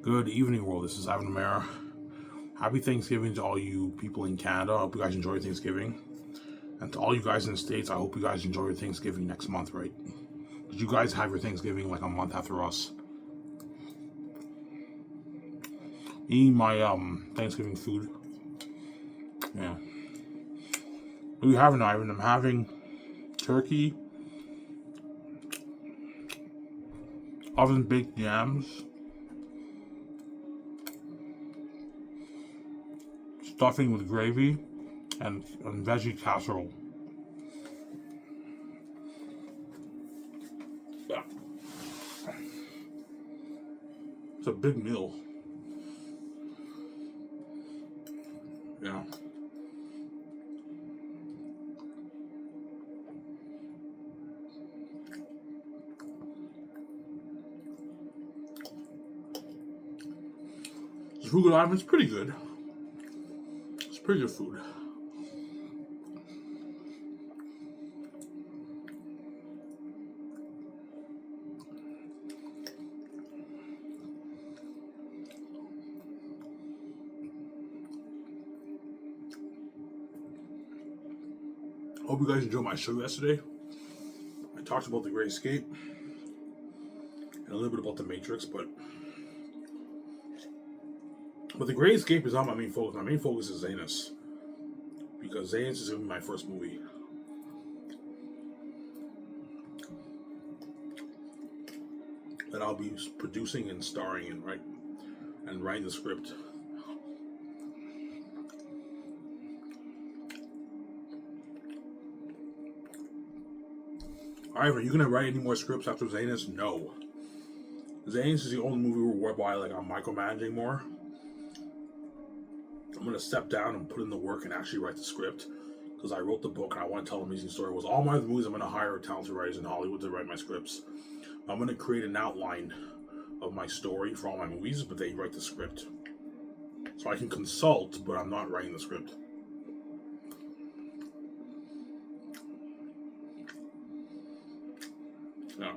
Good evening, world. This is Ivan Amara. Happy Thanksgiving to all you people in Canada. I hope you guys enjoy Thanksgiving. And to all you guys in the States, I hope you guys enjoy your Thanksgiving next month, right? Did you guys have your Thanksgiving like a month after us? Eating my Thanksgiving food. Yeah. What are you having, Ivan? I'm having turkey, oven baked yams, stuffing with gravy, and veggie casserole. Yeah. It's a big meal. Yeah. This food, Ivan, it's pretty good. It's pretty good food. Hope you guys enjoyed my show yesterday. I talked about the Great Escape and a little bit about the Matrix, but the Great Escape is not my main focus. My main focus is Zanus, because Zanus is going to be my first movie. That I'll be producing and starring in, right? And writing the script. Alright, are you gonna write any more scripts after Zanus? No. Zanus is the only movie whereby I'm micromanaging more. I'm gonna step down and put in the work and actually write the script, because I wrote the book and I want to tell an amazing story. With all my movies, I'm gonna hire talented writers in Hollywood to write my scripts. I'm gonna create an outline of my story for all my movies, but they write the script. So I can consult, but I'm not writing the script. Yeah.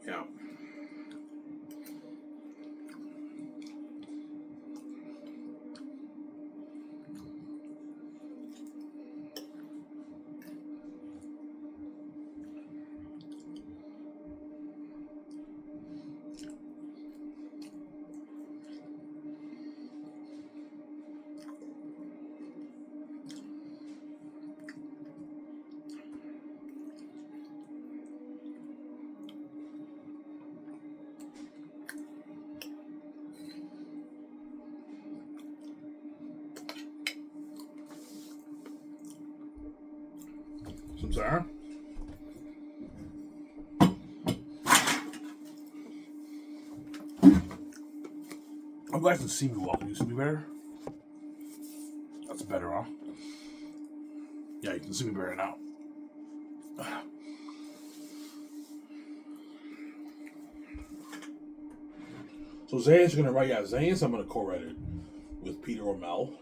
Yeah. Some Sarah? You guys can see me well. Can you see me better? That's better, huh? Yeah, you can see me better now. So Zane's gonna write, Zane's I'm gonna co-write it with Peter O'Mell.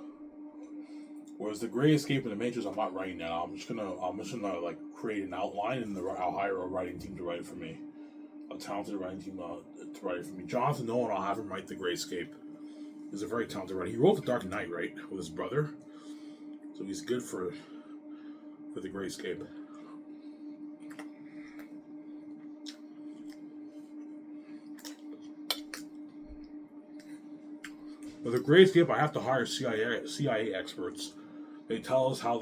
Whereas the Great Escape and the Matrix, I'm not writing now. I'm just gonna create an outline, and I'll hire a writing team to write it for me, a talented writing team to write it for me. Jonathan Nolan, I'll have him write the Great Escape. He's a very talented writer. He wrote The Dark Knight, right, with his brother, so he's good for the Great Escape. With the Great Escape, I have to hire CIA experts. They tell us how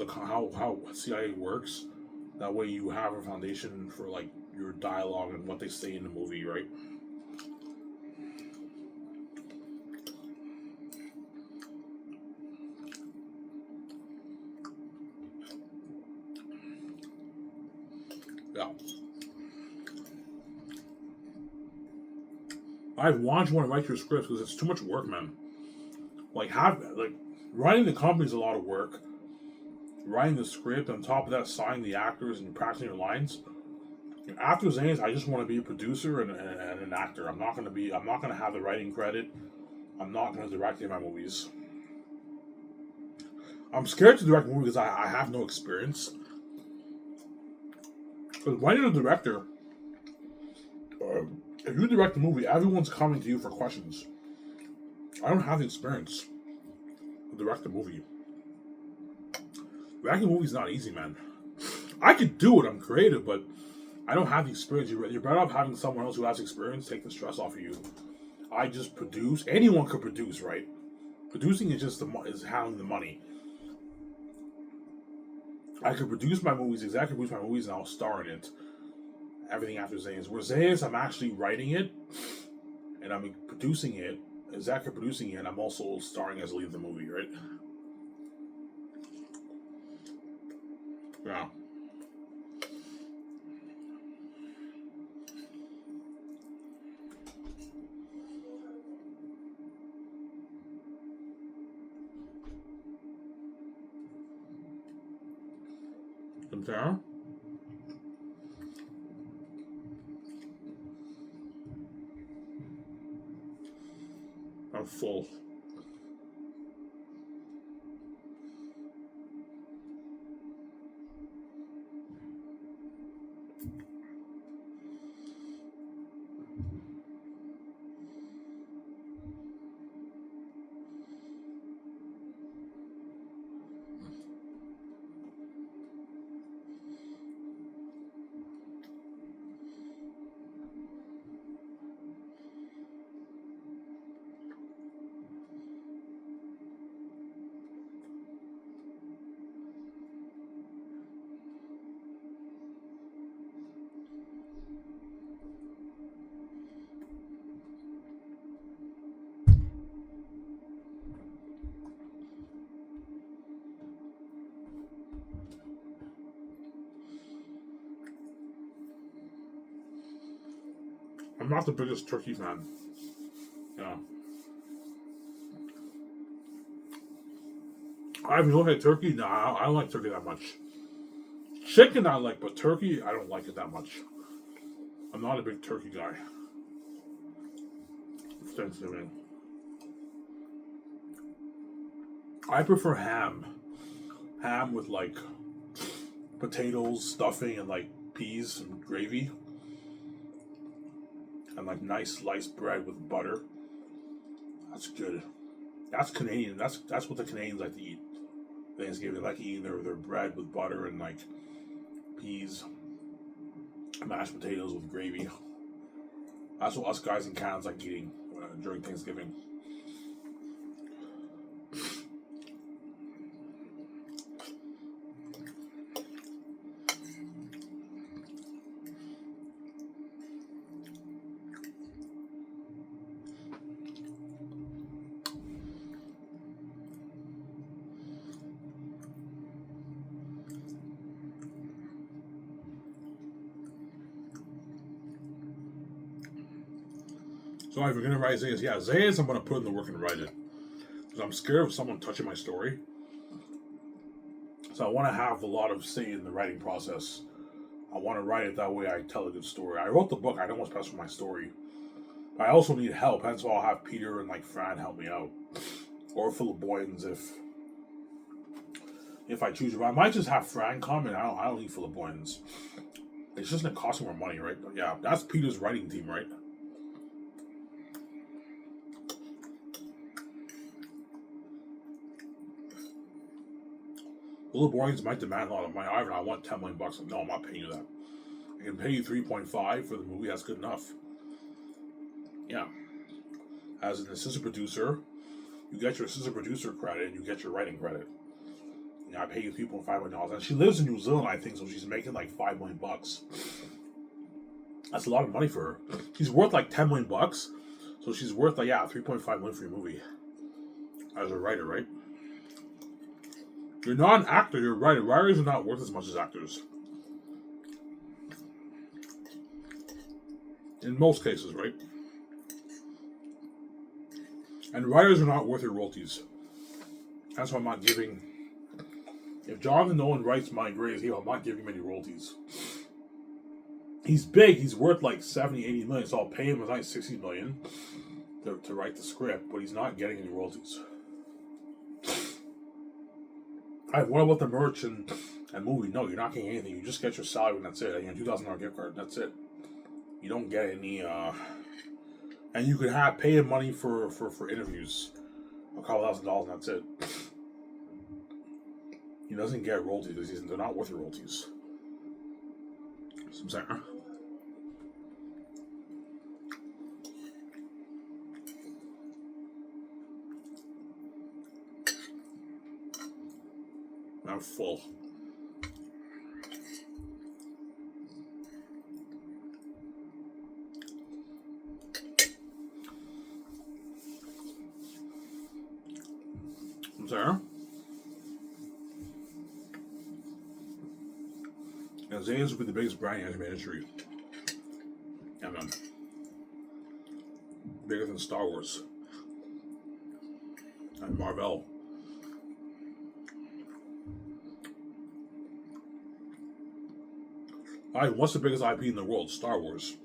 CIA works. That way, you have a foundation for your dialogue and what they say in the movie, right? Yeah. I want you to write your scripts because it's too much work, man. Writing the company is a lot of work. Writing the script, on top of that, signing the actors and practicing your lines. After Zane's, I just want to be a producer and an actor. I'm not gonna be. I'm not gonna have the writing credit. I'm not gonna direct any of my movies. I'm scared to direct movies because I have no experience. Because when you're a director, if you direct a movie, everyone's coming to you for questions. I don't have the experience to direct a movie. Directing a movie is not easy, man. I could do it. I'm creative, but I don't have the experience. You're better off having someone else who has experience take the stress off of you. I just produce. Anyone could produce, right? Producing is just is handling the money. I could produce my movies, exactly produce my movies, and I'll star in it. Everything after Zane's. Where Zane's, I'm actually writing it, and I'm producing it, exactly producing it, and I'm also starring as lead of the movie, right? Yeah. Sarah? I'm full. I'm not the biggest turkey fan. Yeah. If you look at turkey, no, I don't like turkey that much. Chicken I like, but turkey, I don't like it that much. I'm not a big turkey guy. Thanksgiving. I prefer ham. Ham with like potatoes, stuffing, and like peas and gravy. And like nice sliced bread with butter. That's good. That's Canadian. That's what the Canadians like to eat. Thanksgiving, they like eating their bread with butter and like peas, mashed potatoes with gravy. That's what us guys in Canada like eating during Thanksgiving. So if you're gonna write Zayas, yeah, Zayas, I'm gonna put in the work and write it because I'm scared of someone touching my story. So I want to have a lot of say in the writing process. I want to write it that way. I tell a good story. I wrote the book. I know what's best for my story. But I also need help. Hence why I'll have Peter and like Fran help me out, or Philip Boyens if I choose. But I might just have Fran come, and I don't need Philip Boyens. It's just gonna cost more money, right? But yeah, that's Peter's writing team, right? Philip Boyens might demand a lot of money. I want $10 million. No, I'm not paying you that. I can pay you 3.5 for the movie. That's good enough. Yeah. As an assistant producer, you get your assistant producer credit and you get your writing credit. Yeah, I pay you $3.5 million. And she lives in New Zealand, I think, so she's making like $5 million. That's a lot of money for her. She's worth like $10 million. So she's worth like, yeah, $3.5 million for your movie. As a writer, right? You're not an actor, you're a writer. Writers are not worth as much as actors. In most cases, right? And writers are not worth your royalties. That's why I'm not giving. If Jonathan Nolan writes My Greatest Hero, I'm not giving him any royalties. he's big. He's worth like 70, 80 million. So I'll pay him like 60 million to write the script, but he's not getting any royalties. What about the merch and movie? No, you're not getting anything. You just get your salary and that's it. And your $2,000 gift card. That's it. You don't get any. And you could pay him money for interviews, a couple $1,000, and that's it. He doesn't get royalties. They're not worth your royalties. So I'm saying, I'm full. I'm sorry. And Zane's will be the biggest brand in anime industry. Yeah, man. Bigger than Star Wars. And Marvel. Alright, what's the biggest IP in the world? Star Wars.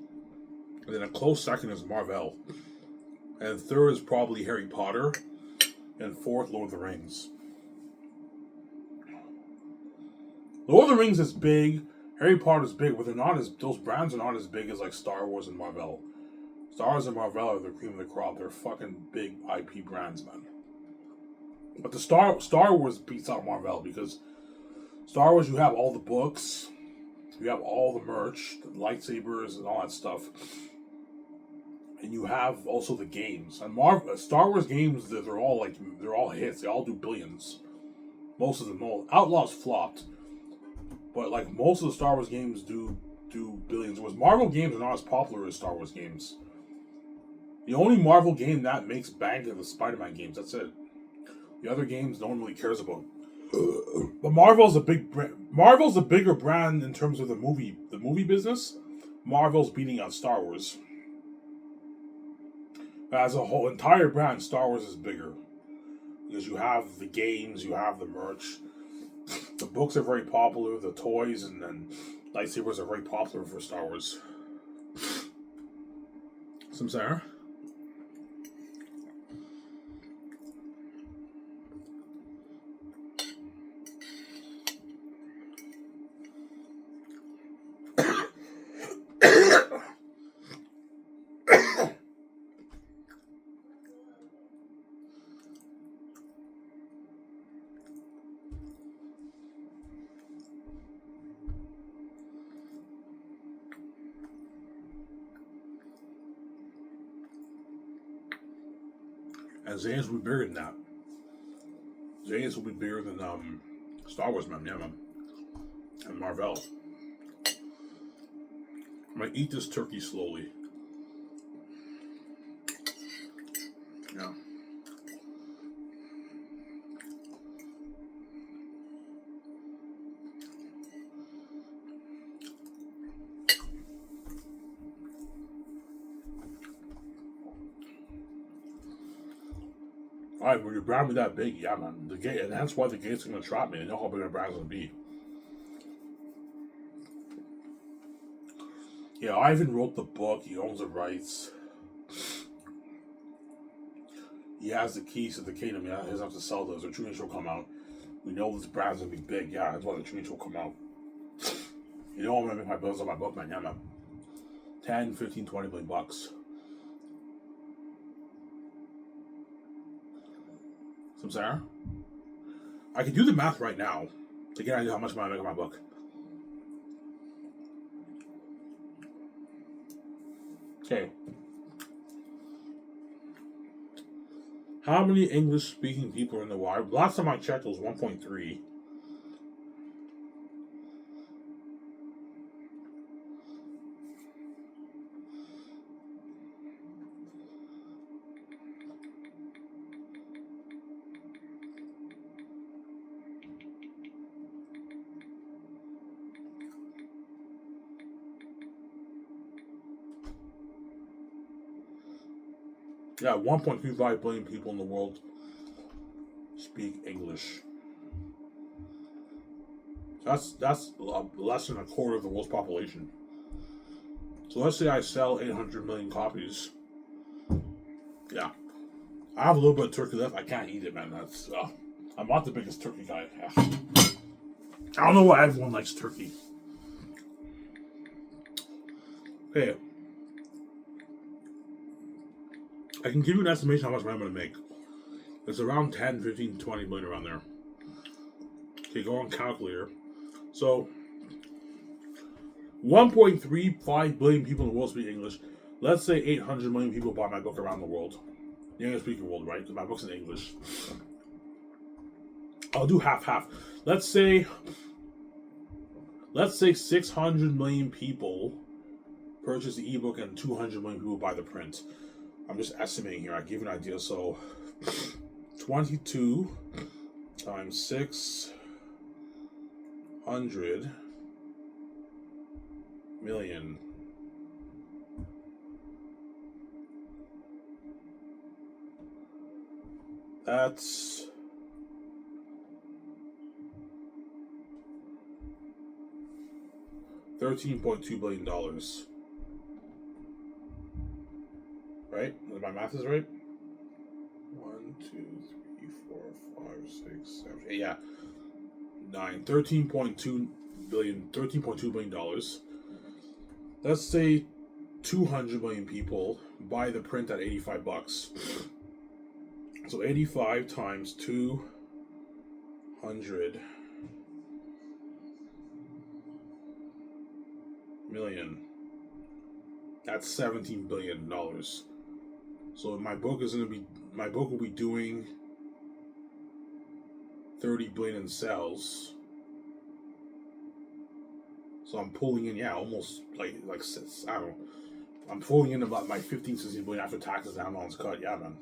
And then a close second is Marvel. And third is probably Harry Potter. And fourth, Lord of the Rings. Lord of the Rings is big. Harry Potter is big, but those brands are not as big as like Star Wars and Marvel. Star Wars and Marvel are the cream of the crop. They're fucking big IP brands, man. But the Star Wars beats out Marvel because Star Wars, you have all the books, you have all the merch, the lightsabers, and all that stuff, and you have also the games. And Star Wars games, they're all hits. They all do billions. Most of them. Outlaws flopped. But like most of the Star Wars games do billions. Whereas Marvel games are not as popular as Star Wars games. The only Marvel game that makes bank are the Spider-Man games. That's it. The other games no one really cares about. But Marvel's a bigger brand in terms of the movie business. Marvel's beating out Star Wars. As a whole entire brand, Star Wars is bigger. Because you have the games, you have the merch. The books are very popular, the toys and lightsabers are very popular for Star Wars. Some Sarah? And Zayas will be bigger than that. Zayas will be bigger than Star Wars, man. Yeah, man. And Marvel. I'm gonna eat this turkey slowly. Yeah. Alright, when your brand be that big, yeah, man. The gate, and that's why the gate's gonna trap me. They know how big our brand's gonna be. Yeah, Ivan wrote the book. He owns the rights. He has the keys to the kingdom. Yeah, he doesn't have to sell those. The True Nature will come out. We know this brand's gonna be big. Yeah, that's why the True Nature will come out. You know I'm gonna make my bills on my book, man. Yeah, man. 10, 15, 20 million bucks. Some Sarah? I can do the math right now to get an idea how much money I make on my book. Okay. How many English-speaking people are in the world? Last time I checked, it was 1.3. Yeah, 1.25 billion people in the world speak English. That's less than a quarter of the world's population. So let's say I sell 800 million copies. Yeah. I have a little bit of turkey left. I can't eat it, man. That's I'm not the biggest turkey guy. Yeah. I don't know why everyone likes turkey. Okay. I can give you an estimation how much money I'm going to make. It's around 10, 15, 20 million around there. Okay, go on calculator. So, 1.35 billion people in the world speak English. Let's say 800 million people buy my book around the world. The English-speaking world, right? Because my book's in English. I'll do half-half. Let's say 600 million people purchase the ebook and 200 million people buy the print. I'm just estimating here. I give you an idea. So 22 times 600 million. That's $13.2 billion. Right? My math is right? 1, 2, 3, 4, 5, 6, 7, 8. Yeah. 9. $13.2 billion. Let's say 200 million people buy the print at $85. So 85 times 200 million. That's $17 billion. So my book will be doing 30 billion in sales. So I'm pulling in, almost like I don't know. I'm pulling in about my 15, 16 billion after taxes and Amazon's cut. Yeah, man.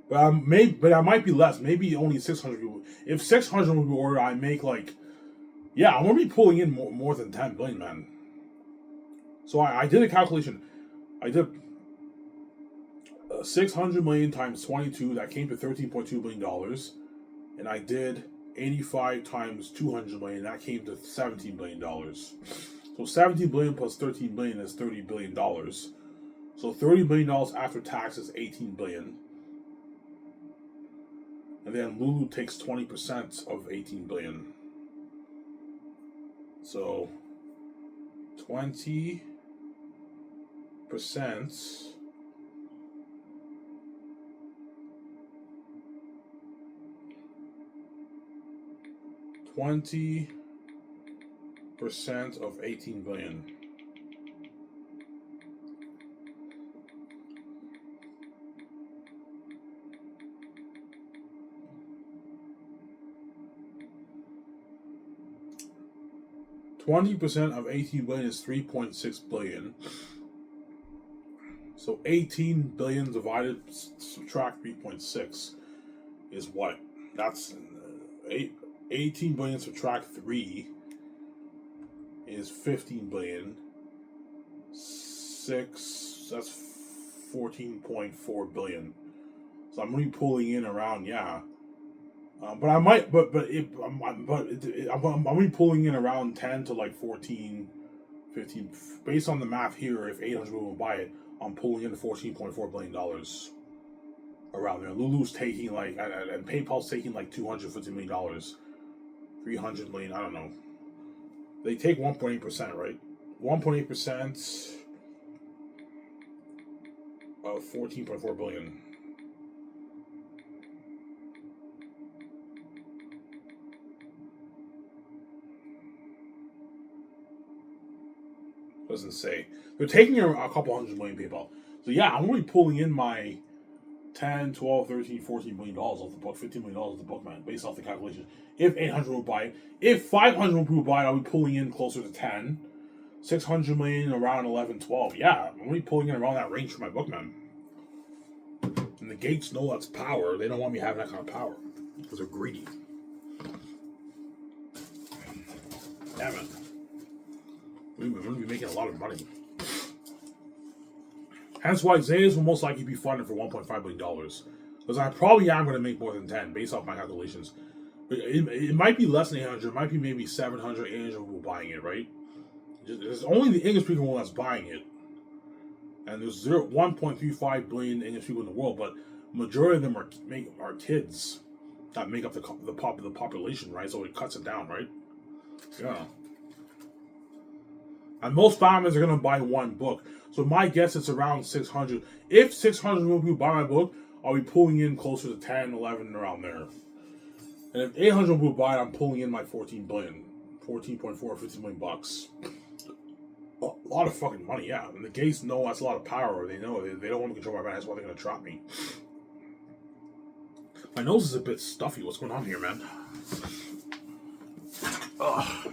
But I might be less. Maybe only 600 people. If 600 people order, I make I'm gonna be pulling in more than 10 billion, man. So I did a calculation. I did 600 million times 22. That came to $13.2 billion. And I did 85 times 200 million. That came to $17 billion. So 17 billion plus 13 billion is $30 billion. So $30 billion after tax is 18 billion. And then Lulu takes 20% of 18 billion. So 20% 20% of 18 billion. $20% of 18 billion is 3.6 billion. So 18 billion divided, subtract 3.6 is what? That's 18 billion subtract 3 is 15 billion. 6, that's 14.4 billion. So I'm really pulling in around, but I might, I'm only pulling in around 10 to 14, 15. Based on the math here, if 800 people will buy it, I'm pulling in $14.4 billion around there. Lulu's taking and PayPal's taking $250 million, 300 million. I don't know. They take 1.8%, right? 1.8% of 14.4 billion. Doesn't say. They're taking a couple hundred million PayPal. So I'm only pulling in my 10, 12, 13, 14 million dollars off the book, $15 million off the book, man, based off the calculation. If 800 will buy it, if 500 people buy it, I'll be pulling in closer to 10. 600 million around 11, 12. Yeah, I'm only pulling in around that range for my book, man. And the Gates know that's power. They don't want me having that kind of power because they're greedy. Yeah, man. We're going to be making a lot of money. Hence why Zayas will most likely be funded for $1.5 billion. Because I probably am going to make more than 10 based off my calculations. But it might be less than 800. It might be maybe 700, 800 people buying it, right? It's only the English speaking one that's buying it. and there's 1.35 billion English people in the world, but majority of them are kids that make up the population, right? So it cuts it down, right? Yeah. And most families are gonna buy one book. So my guess is around 600. If 600 people buy my book, I'll be pulling in closer to 10, 11, around there. And if 800 people buy it, I'm pulling in like 14 billion, 14.4, 15 million bucks. A lot of fucking money, yeah. And the gays know that's a lot of power. They know they don't want to control my mind. That's why they're gonna trap me. My nose is a bit stuffy. What's going on here, man? Ugh.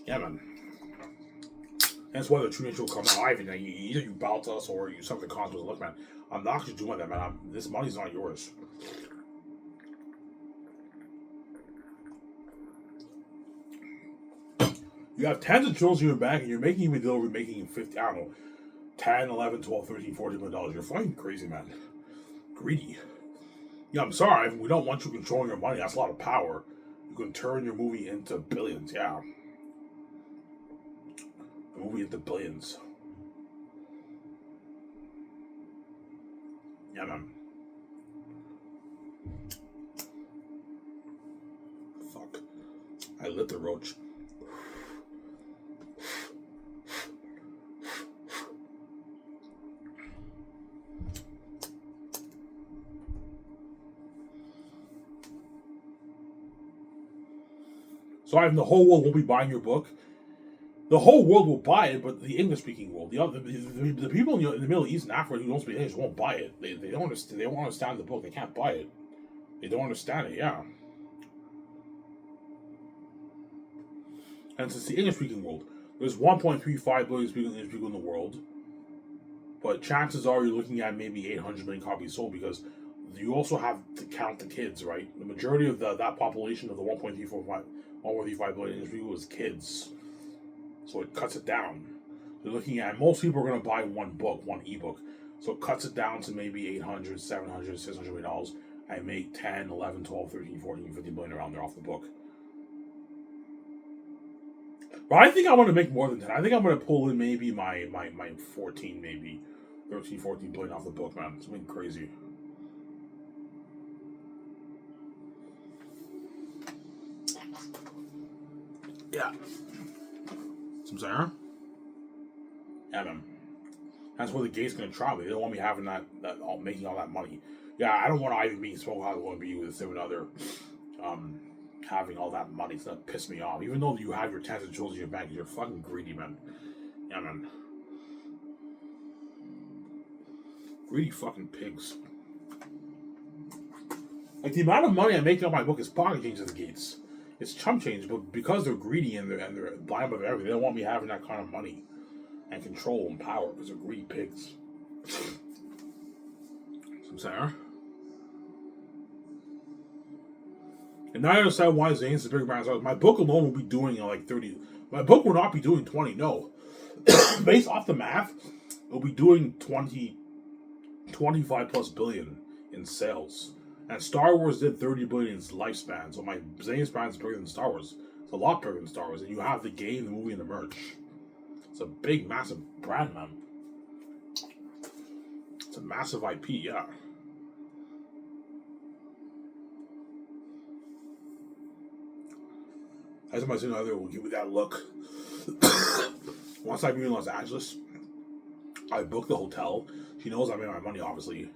Yeah, man. That's why the true nature will come out. Ivan, either you bow to us or you suffer the consequences. Look, man, I'm not actually doing that, man. This money's not yours. You have tens of trillions in your bank, and you're making him a deal with making 50, I don't know, 10, 11, 12, 13, 14 million dollars. You're fucking crazy, man. Greedy. Yeah, I'm sorry, Ivan. We don't want you controlling your money. That's a lot of power. You can turn your movie into billions, yeah. The movie into billions. Yeah, man. Fuck. I lit the roach. So Ivan, the whole world won't be buying your book. The whole world will buy it, but the English-speaking world, the people in the Middle East and Africa who don't speak English won't buy it. They don't understand. They don't understand the book. They can't buy it. They don't understand it. Yeah. And since the English-speaking world, there's 1.35 billion English people in the world, but chances are you're looking at maybe 800 million copies sold because you also have to count the kids, right? The majority of that population of the 1.35 billion English people is kids. So it cuts it down. You're looking at, most people are going to buy one book, one ebook. So it cuts it down to maybe 800, 700, 600 million dollars and make 10, 11, 12, 13, 14, 15 billion around there off the book. But I think I want to make more than 10. I think I'm going to pull in maybe my 14, maybe 13, 14 billion off the book, man. It's been crazy. Yeah. Some Sarah? Yeah, man. That's where the gate's gonna try me. They don't want me having making all that money. Yeah, I don't want to even being spoken how I want to be with some other having all that money. It's gonna piss me off. Even though you have your tens of trillions in your bank, you're fucking greedy, man. Yeah, man. Greedy fucking pigs. Like the amount of money I make on my book is pocket change at the gates. It's chump change, but because they're greedy and they're blind about everything, they don't want me having that kind of money and control and power because they're greedy pigs. Some Sarah. And now I understand why Zane's the big brand. My book alone will be doing like 30. My book will not be doing 20. No, based off the math, it'll be doing 25 plus billion in sales. And Star Wars did 30 billion in its lifespan. So my Zane's brand is bigger than Star Wars. It's a lot bigger than Star Wars. And you have the game, the movie, and the merch. It's a big, massive brand, man. It's a massive IP, yeah. As my significant other will give me that look. Once I move in Los Angeles, I book the hotel. She knows I made my money, obviously.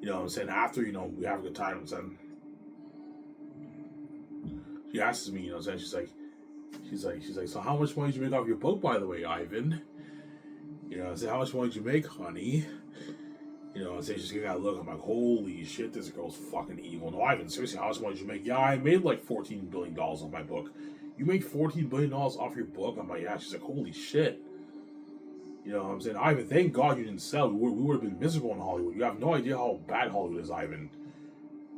You know what I'm saying? After, we have a good time, and she asks me, what I'm saying? She's like, so how much money did you make off your book, by the way, Ivan? I say, how much money did you make, honey? I say, she's giving that look. I'm like, holy shit, this girl's fucking evil. No, Ivan, seriously, how much money did you make? Yeah, I made like $14 billion off my book. You made $14 billion off your book? I'm like, yeah. She's like, holy shit. You know what I'm saying? Ivan, thank God you didn't sell. We would have been miserable in Hollywood. You have no idea how bad Hollywood is, Ivan.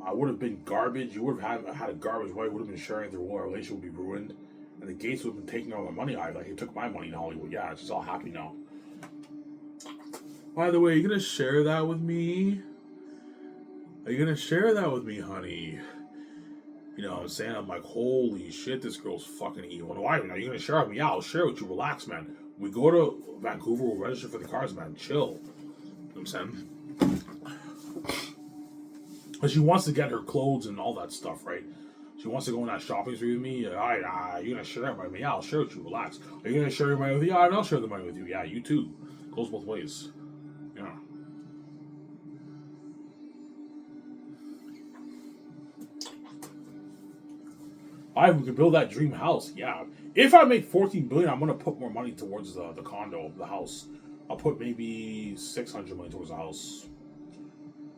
I would have been garbage. You would have had a garbage wife. Would have been sharing their whole relationship would be ruined. And the Gates would have been taking all my money, Ivan. Like, he took my money in Hollywood. Yeah, she's all happy now. By the way, are you going to share that with me? Are you going to share that with me, honey? You know what I'm saying? I'm like, holy shit, this girl's fucking evil. And why? Are you gonna share with me? Yeah, I'll share with you. Relax, man. We go to Vancouver, we'll register for the cars, man. Chill. You know what I'm saying? But she wants to get her clothes and all that stuff, right? She wants to go on that shopping spree with me. All right, you're gonna share that money with me? Yeah, I'll share with you. Relax. Are you gonna share your money with me? Yeah, I'll share the money with you. Yeah, you too. Goes both ways. Yeah. We could build that dream house. Yeah. If I make 14 billion, I'm gonna put more money towards the condo, the house. I'll put maybe 600 million towards the house.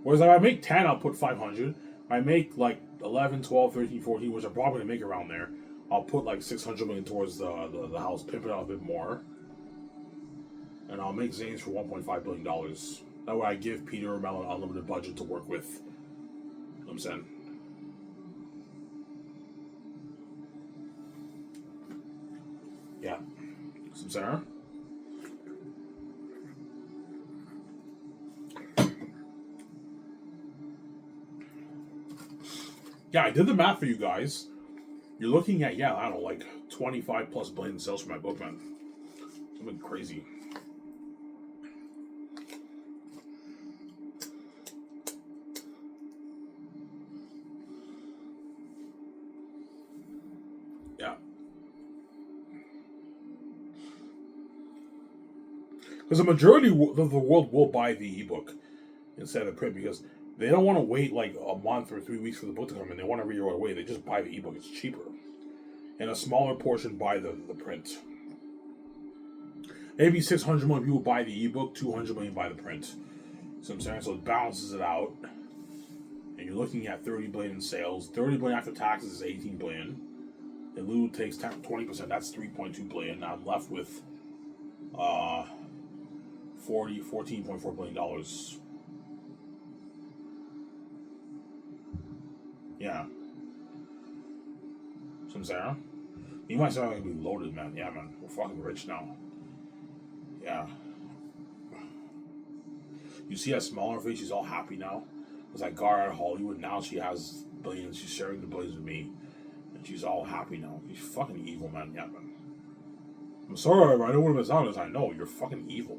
Whereas if I make 10, I'll put 500. If I make like 11, 12, 13, 14, which I'm probably gonna make around there, I'll put like 600 million towards the house, pimp it out a bit more, and I'll make Zane's for 1.5 billion dollars. That way, I give Peter or Mel an unlimited budget to work with. You know what I'm saying? Yeah. Some Sarah. Yeah, I did the math for you guys. You're looking at, yeah, I don't know, like 25 plus billion in sales for my book, man. Something crazy. Yeah. Because the majority of the world will buy the ebook instead of print because they don't want to wait like a month or 3 weeks for the book to come in. They want every year away. They just buy the ebook. It's cheaper. And a smaller portion buy the print. Maybe 600 million people buy the ebook, 200 million buy the print. So I'm saying, so it balances it out. And you're looking at 30 billion in sales. 30 billion after taxes is 18 billion. And Lulu takes 20%, that's 3.2 billion. Now I'm left with uh 14.4 billion dollars. Yeah. So I'm saying, you might say I'm gonna be loaded, man. Yeah, man. We're fucking rich now. Yeah. You see that smaller face? She's all happy now. It was like Gar at Hollywood. Now she has billions. She's sharing the billions with me. And she's all happy now. She's fucking evil, man. Yeah, man. I'm sorry, I don't want to miss out on this. I know, you're fucking evil.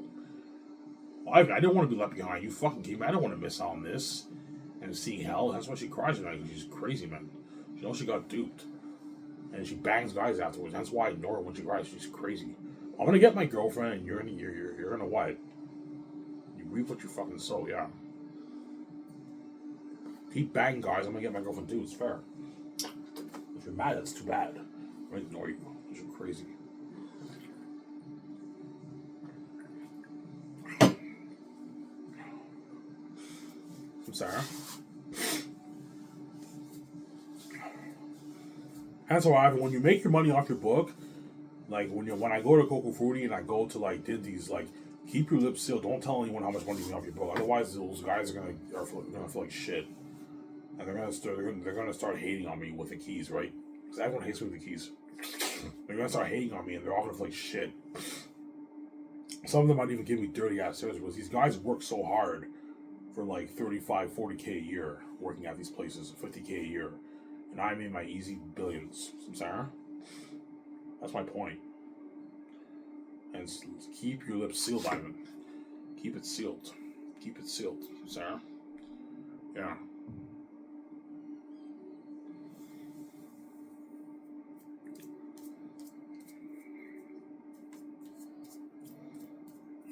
I didn't want to be left behind. You fucking gave me. I don't want to miss out on this. And seeing hell. That's why she cries tonight. She's crazy, man. She knows she got duped. And she bangs guys afterwards. That's why I ignore her when she cries. She's crazy. I'm gonna get my girlfriend, and you're gonna what? You reap what you fucking sow, yeah. Keep banging guys. I'm gonna get my girlfriend too. It's fair. If you're mad, that's too bad. I'm gonna ignore you. You're crazy. I'm sorry. That's why when you make your money off your book, like when I go to Coco Fruity and I go to like Dinty's, like keep your lips sealed. Don't tell anyone how much money you make off your book. Otherwise, those guys are gonna feel like shit, and they're gonna start hating on me with the keys, right? Because everyone hates me with the keys. They're gonna start hating on me, and they're all gonna feel like shit. Some of them might even give me dirty ass service because these guys work so hard for like 35, 40K a year working at these places, 50K a year, and I made my easy billions. Sarah, that's my point. And keep your lips sealed, Ivan. Keep it sealed. Keep it sealed, Sarah. Yeah.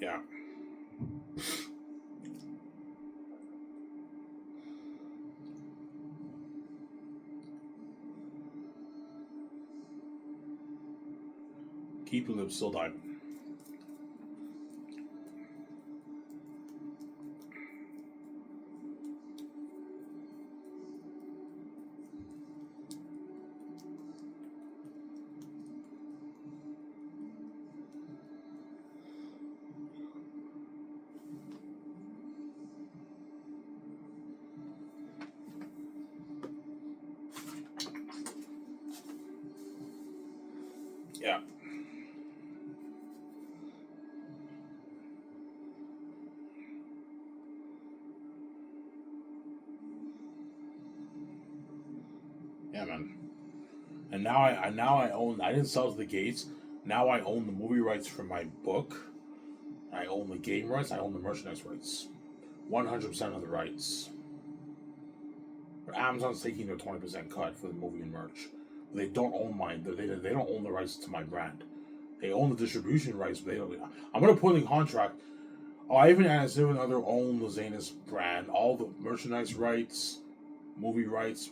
Yeah. Keep your lips sealed, Ivan. Yeah. Yeah, man. I own. I didn't sell to the Gates. Now I own the movie rights for my book. I own the game rights. I own the merchandise rights. 100% of the rights. Amazon's taking their 20% cut for the movie and merch. They don't own mine. They don't own the rights to my brand. They own the distribution rights, but they don't. I'm gonna put in the contract. Ivan and Seven other own the Zanus brand. All the merchandise rights, movie rights,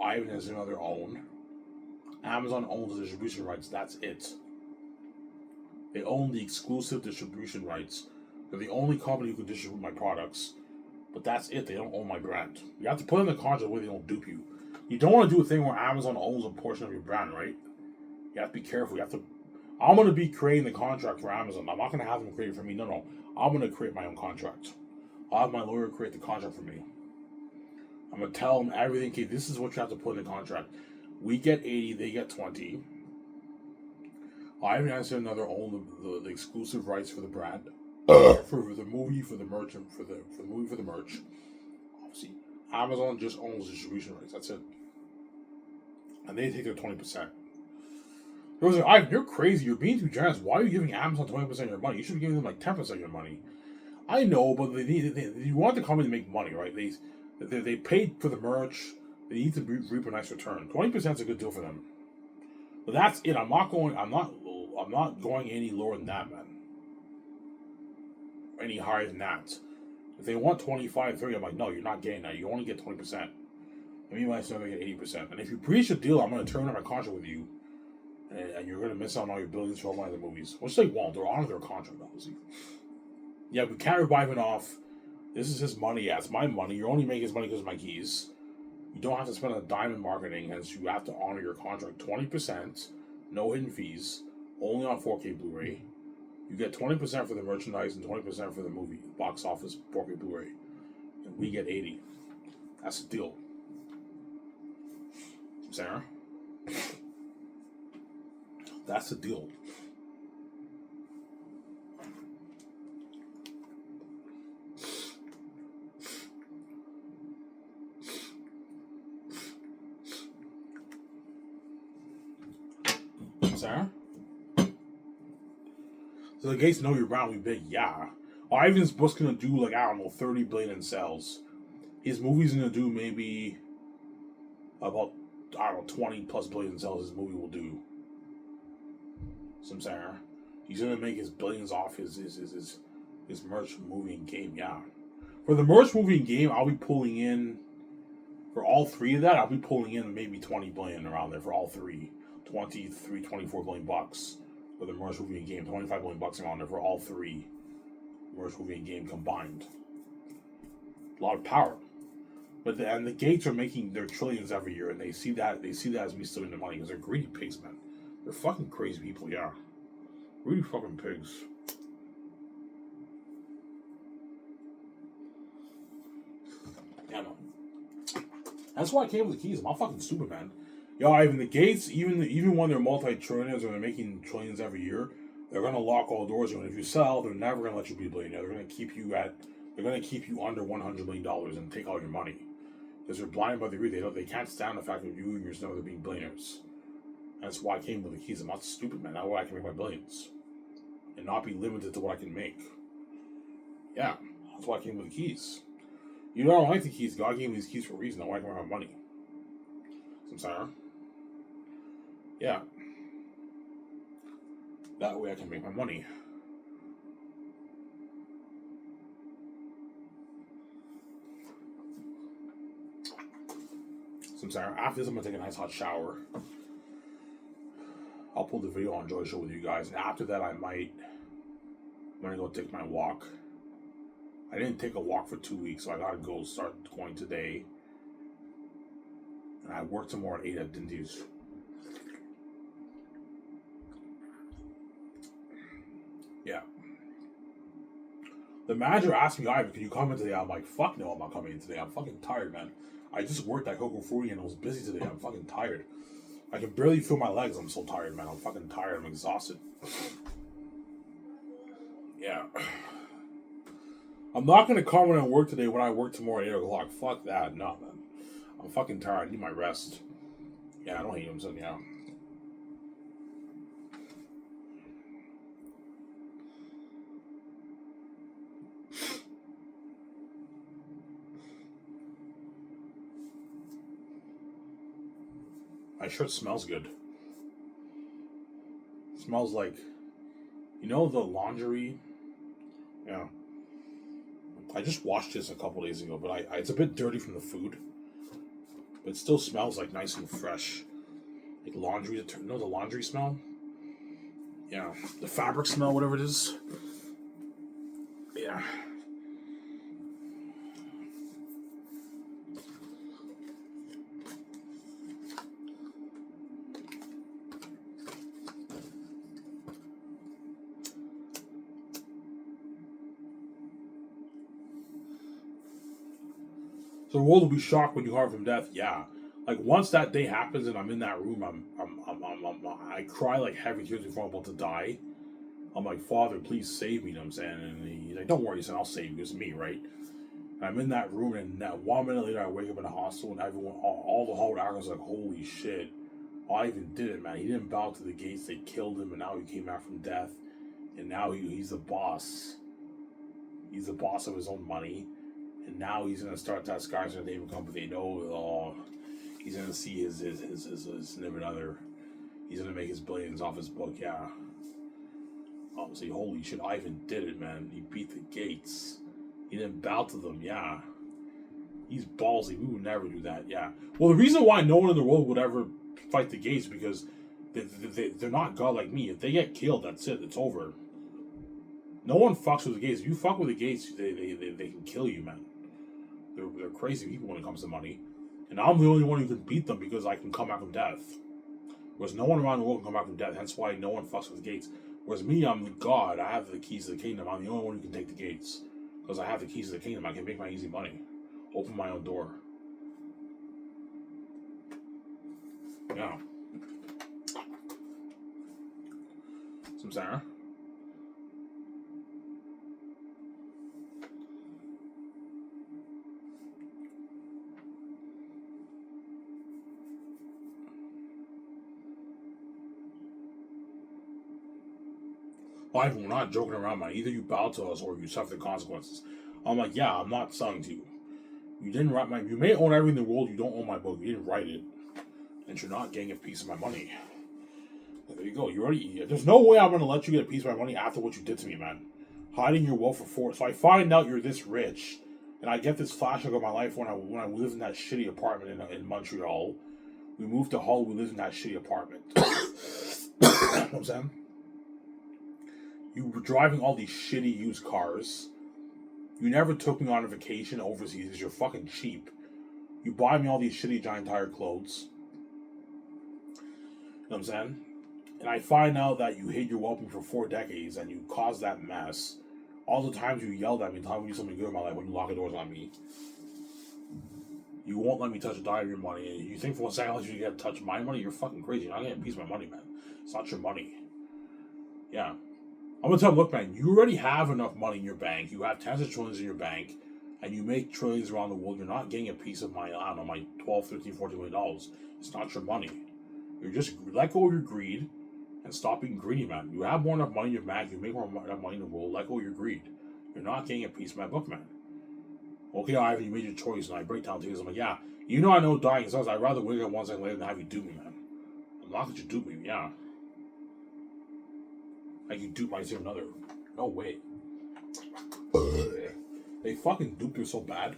Ivan and Seven other own. Amazon owns the distribution rights. That's it. They own the exclusive distribution rights. They're the only company who can distribute my products. But that's it. They don't own my brand. You have to put in the contract where they don't dupe you. You don't want to do a thing where Amazon owns a portion of your brand, right? You have to be careful. You have to. I'm going to be creating the contract for Amazon. I'm not going to have them create it for me. No. I'm going to create my own contract. I'll have my lawyer create the contract for me. I'm going to tell them everything. Okay, this is what you have to put in the contract. We get 80, they get 20. I haven't answered another own the exclusive rights for the brand. For the movie, for the merch, and for the movie, for the merch. Obviously, Amazon just owns distribution rights. That's it. And they take their 20%. It was like, Ivan, you're crazy. You're being too generous. Why are you giving Amazon 20% of your money? You should be giving them like 10% of your money. I know, but you want the company to make money, right? They paid for the merch. They need to reap a nice return. 20% is a good deal for them. But that's it. I'm not going any lower than that, man. Any higher than that. If they want 25, 30, I'm like, no, you're not getting that. You only get 20%. And me and my son get 80%. And if you breach a deal, I'm going to terminate my contract with you. And you're going to miss out on all your billions for all my other movies. Which they won't. They'll honor their contract, obviously. Yeah, we can't revive it off. This is his money. Yeah, it's my money. You're only making his money because of my keys. You don't have to spend a dime in marketing, as you have to honor your contract. 20%, no hidden fees, only on 4K Blu-ray. You get 20% for the merchandise and 20% for the movie, box office, 4K Blu-ray. And we get 80. That's the deal. Sarah? That's the deal. Sarah? So the Gates know you're roundly big, yeah. Ivan's book's gonna do like, I don't know, 30 billion in sales. His movie's gonna do maybe about, I don't know, 20 plus billion in sales his movie will do. Some Sarah. He's gonna make his billions off his merch, movie, and game, yeah. For the merch, movie, and game, I'll be pulling in, for all three of that, I'll be pulling in maybe 20 billion around there for all three. 23, 24 billion bucks for the merch, movie, and game. 25 billion bucks around there for all three. Merch, movie, and game combined. A lot of power. But the Gates are making their trillions every year, and they see that as me stealing the money because they're greedy pigs, man. They're fucking crazy people, yeah. Really fucking pigs. Yeah, man. That's why I came with the keys. I'm not fucking stupid, man. Yo, Ivan, the Gates, even when they're multi-trillionaires and they're making trillions every year, they're gonna lock all doors. And if you sell, they're never gonna let you be a billionaire. They're gonna keep you under $100 million and take all your money because they're blind by the greed. They can't stand the fact that you and your son are being billionaires. That's why I came with the keys. I'm not stupid, man. That's why I can make my billions and not be limited to what I can make. Yeah, that's why I came with the keys. You don't like the keys. God gave me these keys for a reason. That's why I can make my money. I'm sorry. Yeah. That way I can make my money. So I'm sorry. After this, I'm going to take a nice hot shower. I'll pull the video on Joy Show with you guys. And after that, I'm going to go take my walk. I didn't take a walk for 2 weeks, so I got to go start going today. And I work tomorrow at 8 at Dinty's. Yeah. The manager asked me, Ivan, can you come in today? I'm like, fuck no, I'm not coming in today. I'm fucking tired, man. I just worked at Coco Fruity and I was busy today. I'm fucking tired. I can barely feel my legs. I'm so tired, man. I'm fucking tired. I'm exhausted. Yeah. I'm not going to come in and work today when I work tomorrow at 8 o'clock. Fuck that. No, man. I'm fucking tired. I need my rest. Yeah, I don't hate him, so yeah. My shirt smells good. It smells like, you know, the laundry. Yeah. I just washed this a couple days ago, but it's a bit dirty from the food. But it still smells like nice and fresh. Like laundry, you know the laundry smell? Yeah. The fabric smell, whatever it is. Yeah. So the world will be shocked when you hear from death. Yeah, like once that day happens and I'm in that room, I cry like heavy tears before I'm about to die. I'm like, Father, please save me. You know what I'm saying? And he's like, don't worry, son, I'll save you. It's me, right? And I'm in that room, and that 1 minute later, I wake up in the hospital, and everyone, all the Hollywood actors, like, holy shit, Ivan did it, man. He didn't bow to the gates. They killed him, and now he came back from death, and now he's the boss. He's the boss of his own money. And now he's gonna start that Sky's Entertainment Company. They know, he's gonna see his significant other. He's gonna make his billions off his book. Yeah. Obviously, holy shit, Ivan did it, man. He beat the gates. He didn't bow to them. Yeah. He's ballsy. We would never do that. Yeah. Well, the reason why no one in the world would ever fight the gates because they're not God like me. If they get killed, that's it. It's over. No one fucks with the gates. If you fuck with the gates, they can kill you, man. They're crazy people when it comes to money. And I'm the only one who can beat them because I can come back from death. Whereas no one around the world can come back from death. Hence why no one fucks with the gates. Whereas me, I'm the God. I have the keys to the kingdom. I'm the only one who can take the gates. Because I have the keys to the kingdom. I can make my easy money. Open my own door. Yeah. Some Sarah. Life, we're not joking around, man. Either you bow to us or you suffer the consequences. I'm like, yeah, I'm not selling to you. You didn't write my. You may own everything in the world. You don't own my book. You didn't write it, and you're not getting a piece of my money. There you go. You already. There's no way I'm gonna let you get a piece of my money after what you did to me, man. Hiding your wealth for 4. So I find out you're this rich, and I get this flashback of my life when I lived in that shitty apartment in Montreal. We moved to Hull. We lived in that shitty apartment. You know what I'm saying? You were driving all these shitty used cars. You never took me on a vacation overseas because you're fucking cheap. You buy me all these shitty giant tire clothes. You know what I'm saying? And I find out that you hid your wealth for 4 decades and you caused that mess. All the times you yelled at me, telling me to do something good in my life when you lock the doors on me. You won't let me touch a dime of your money. And you think for 1 second you get to touch my money? You're fucking crazy. You're not getting a piece of my money, man. It's not your money. Yeah. I'm gonna tell him, look, man, you already have enough money in your bank. You have tens of trillions in your bank, and you make trillions around the world. You're not getting a piece of my, I don't know, my $12, $13, $14 million. It's not your money. You're just let go of your greed and stop being greedy, man. You have more enough money in your bank. You make more enough money in the world. Let go of your greed. You're not getting a piece of my book, man. Okay, Ivan, you made your choice, and I break down tears. I'm like, yeah, you know I know dying sucks. I'd rather wake up 1 second later than have you dupe me, man. I'm not that you dupe me, yeah. Like you dupe my another. No way. They fucking duped her so bad.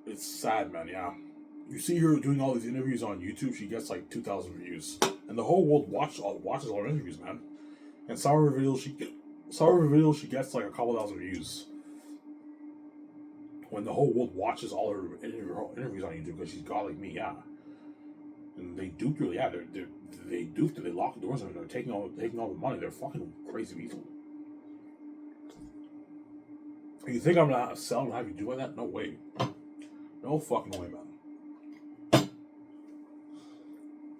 It's sad, man, yeah. You see her doing all these interviews on YouTube, she gets like 2,000 views. And the whole world watches all her interviews, man. And some of her videos she gets like a couple thousand views. When the whole world watches all her interviews on YouTube because she's God like me, yeah. And they duped her, yeah. They duped her. They locked the doors on her. They're taking all the money. They're fucking crazy people. You think I'm gonna sell and have you do like that? No way. No fucking way, man.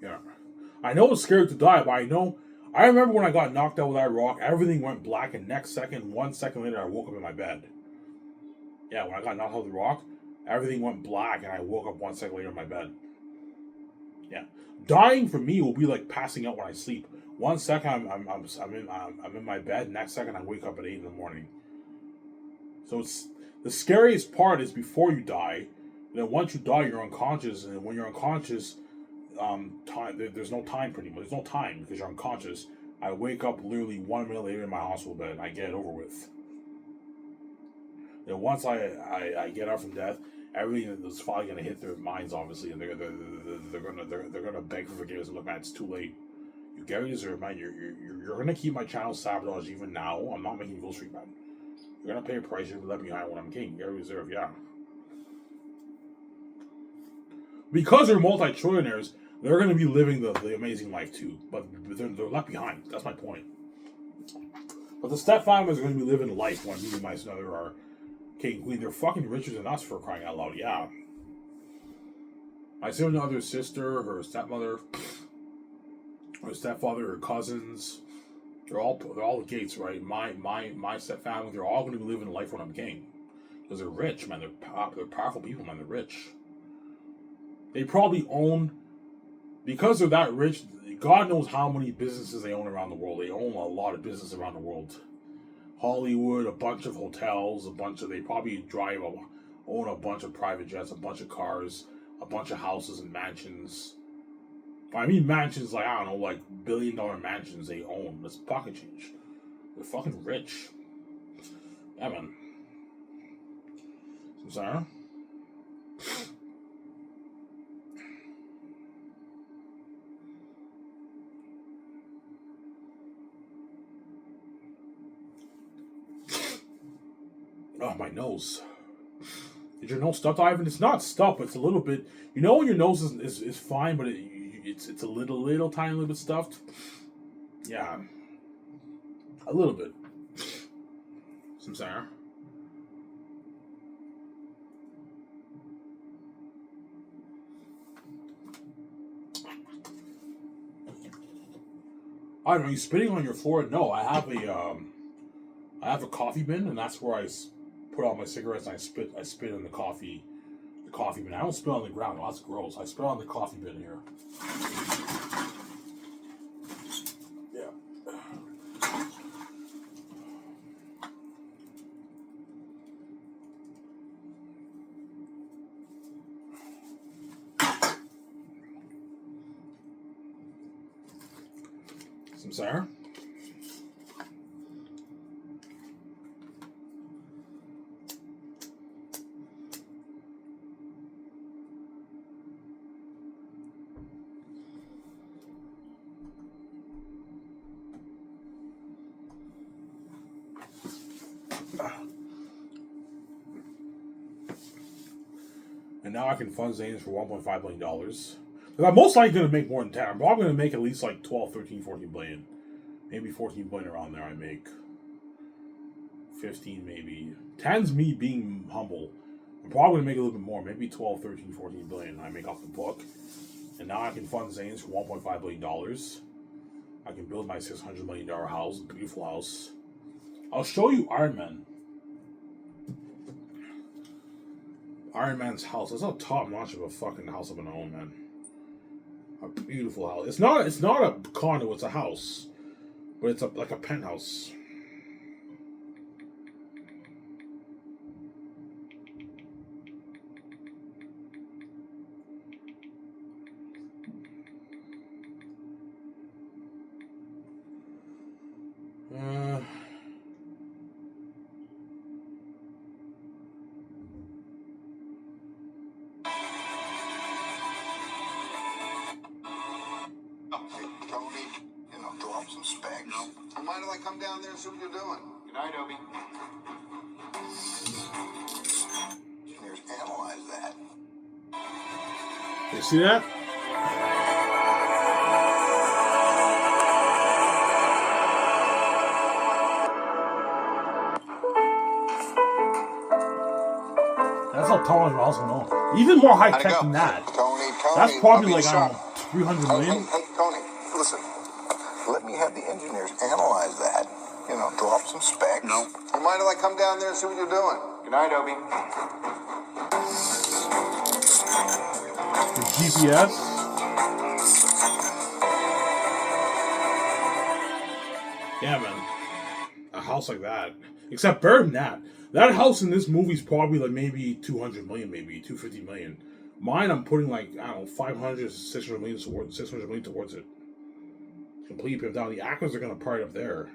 Yeah. I know it's scary to die, but I remember when I got knocked out with that rock, everything went black, and next second, 1 second later, I woke up in my bed. Yeah, when I got knocked out with the rock, everything went black, and I woke up 1 second later in my bed. Yeah. Dying for me will be like passing out when I sleep. 1 second I'm in my bed. Next second I wake up at 8 in the morning. So it's the scariest part is before you die. And then once you die, you're unconscious, and when you're unconscious, time. There's no time pretty much. There's no time because you're unconscious. I wake up literally 1 minute later in my hospital bed and I get it over with. And once I get out from death, everything is finally gonna hit their minds, obviously, and they're gonna beg for forgiveness. And look, man, it's too late. You get what you deserve, man. You're gonna keep my channel sabotaged even now. I'm not making Evil Street, man. You're gonna pay a price. You're gonna let me behind when I'm king. You get what you deserve, yeah. Because they're multi-trillionaires, they're gonna be living the amazing life too. But they're left behind. That's my point. But the stepfamilies are gonna be living life when me and my brother are king and queen. They're fucking richer than us, for crying out loud. Yeah. My other sister, her stepmother, her stepfather, her cousins, they're all the Gates, right? My stepfamily, they're all going to be living life when I'm king, because they're rich, man. They're powerful people, man. They're rich. They probably own, because they're that rich. God knows how many businesses they own around the world. They own a lot of business around the world. Hollywood, a bunch of hotels, they probably own a bunch of private jets, a bunch of cars, a bunch of houses and mansions. I mean mansions like, I don't know, like $1 billion mansions they own. That's pocket change. They're fucking rich. Yeah, man. I'm sorry? Oh, my nose. Is your nose stuffed, Ivan? It's not stuffed, but it's a little bit. You know when your nose is fine, but it's a little tiny little bit stuffed? Yeah. A little bit. Some sour. I don't know, you spitting on your floor? No, I have a coffee bin, and that's where I put all my cigarettes and I spit in the coffee bin. I don't spit on the ground. No, that's gross. I spit on the coffee bin here. Yeah. Some sour. And now I can fund Zanes for $1.5 billion. Because I'm most likely going to make more than 10. I'm probably going to make at least like 12, 13, 14 billion. Maybe 14 billion around there I make. 15 maybe. 10's me being humble. I'm probably going to make a little bit more. Maybe 12, 13, 14 billion I make off the book. And now I can fund Zanes for $1.5 billion. I can build my $600 million house. Beautiful house. I'll show you Iron Man. Iron Man's house. That's a top notch of a fucking house of an own, man. A beautiful house. It's not a condo, it's a house. But it's like a penthouse. Some specs. No. Mind if I come down there and see what you're doing? Good night, Obi. Engineers analyze that. You see that? That's how tall my house went on. Even more high tech than that. Tony, that's probably like, I don't know, 300 million. Hey, Tony, listen. Let me have the engineers analyze that. Draw up some specs. No. You mind if I come down there and see what you're doing? Good night, Obi. The GPS. Yeah, man. A house like that. Except better than that. That house in this movie is probably like maybe 200 million, maybe 250 million. Mine, I'm putting like, I don't know, 500, 600 million towards it. Completely pimped down. The Acras are going to part up there.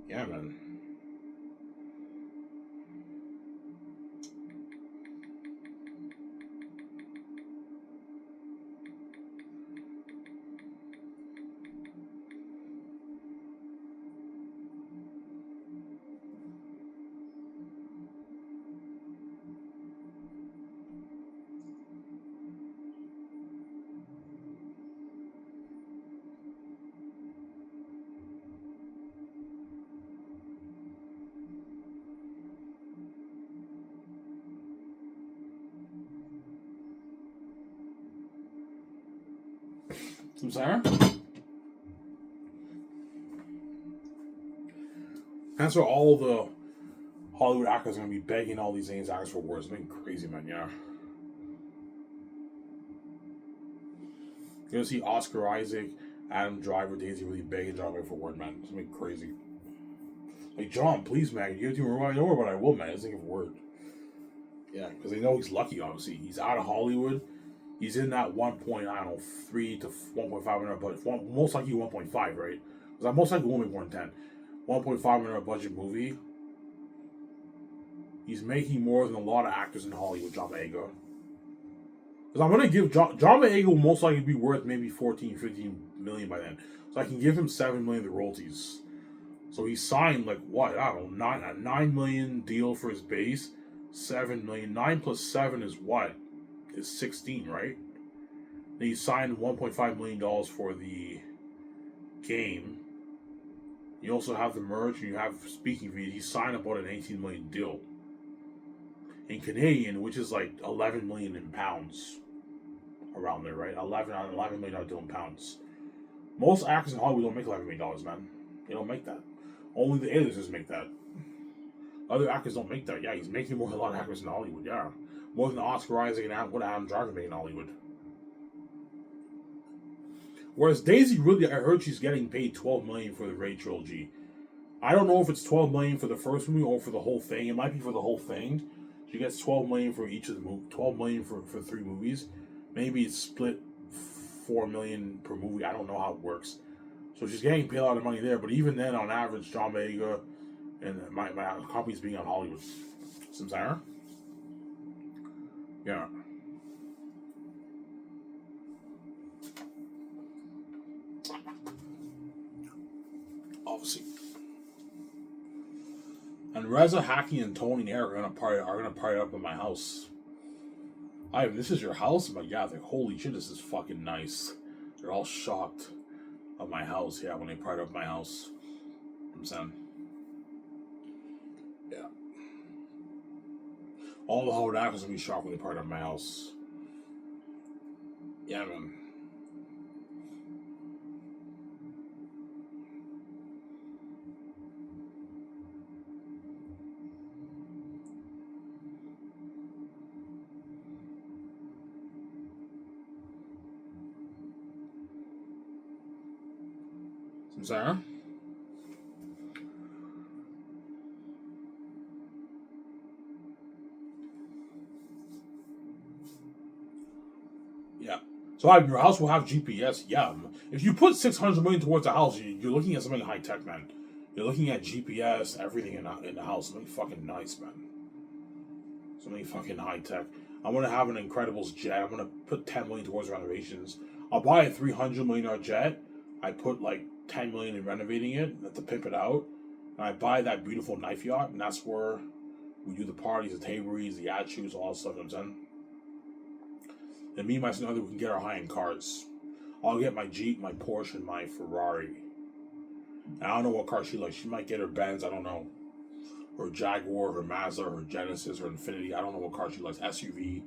Yeah, man. Some Sarah? That's where all the Hollywood actors are going to be begging all these Zane's actors for awards. It's been crazy, man, yeah. You're going to see Oscar Isaac, Adam Driver, Daisy really begging John Wick for award, man. It's been crazy. Like, John, please, man, you have to remind me, but I will, man. I just think of a word. Yeah, because they know he's lucky, obviously. He's out of Hollywood. He's in that 3 to 1.5 million budget. Most likely 1.5, right? Because I most likely won't make more than 10. 1.5 million budget movie. He's making more than a lot of actors in Hollywood, John Boyega. Because I'm going to give John Boyega will most likely be worth maybe 14, 15 million by then. So I can give him 7 million in the royalties. So he signed like what? I don't know, a 9 million deal for his base. 7 million. 9 plus 7 is what? Is 16, right? Then he signed $1.5 million for the game. You also have the merch and you have speaking fees. He signed about an 18 million deal. In Canadian, which is like 11 million in pounds. Around there, right? $11 million deal in pounds. Most actors in Hollywood don't make $11 million, man. They don't make that. Only the A-listers make that. Other actors don't make that. Yeah, he's making more than a lot of actors in Hollywood, yeah. More than Oscar Isaac and what Adam Driver made in Hollywood. Whereas Daisy, really, I heard she's getting paid $12 million for the Ray trilogy. I don't know if it's $12 million for the first movie or for the whole thing. It might be for the whole thing. She gets $12 million for each of the movies. $12 million for 3 movies. Maybe it's split $4 million per movie. I don't know how it works. So she's getting paid a lot of money there. But even then, on average, John Boyega and my company's being on Hollywood. Some Sarah? Yeah. Obviously. And Reza, Haki, and Tony and Eric are gonna party up in my house. This is your house? I'm like, yeah, they're holy shit, this is fucking nice. They're all shocked of my house, yeah, when they party up my house. I'm saying. Yeah. All the Hollywood actors will be shocked when they party up my house. Yeah, man. Sarah? Yeah. So your house will have GPS. Yeah. If you put 600 million towards the house, you're looking at something high tech, man. You're looking at GPS, everything in the house. Something fucking nice, man. Something fucking high tech. I'm gonna have an Incredibles jet. I'm gonna put 10 million towards renovations. I'll buy a $300 million jet. I put like 10 million in renovating it to pimp it out. And I buy that beautiful knife yacht, and that's where we do the parties, the tables, the ad shoots, all that stuff. You know what I'm saying? And me and my son, we can get our high-end cars. I'll get my Jeep, my Porsche, and my Ferrari. And I don't know what car she likes. She might get her Benz, I don't know. Her Jaguar, her Mazda, her Genesis, her Infiniti. I don't know what car she likes. SUV.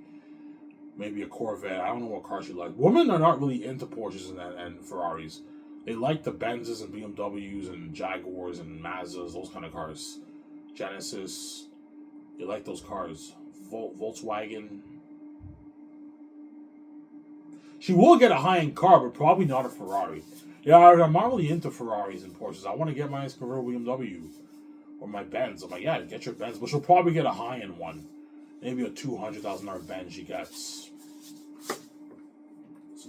Maybe a Corvette. I don't know what car she likes. Women are not really into Porsches and Ferraris. They like the Benzes and BMWs and Jaguars and Mazdas, those kind of cars. Genesis. They like those cars. Volkswagen. She will get a high-end car, but probably not a Ferrari. Yeah, I'm not really into Ferraris and Porsches. I want to get my convertible BMW or my Benz. I'm like, yeah, get your Benz, but she'll probably get a high-end one. Maybe a $200,000 Benz she gets.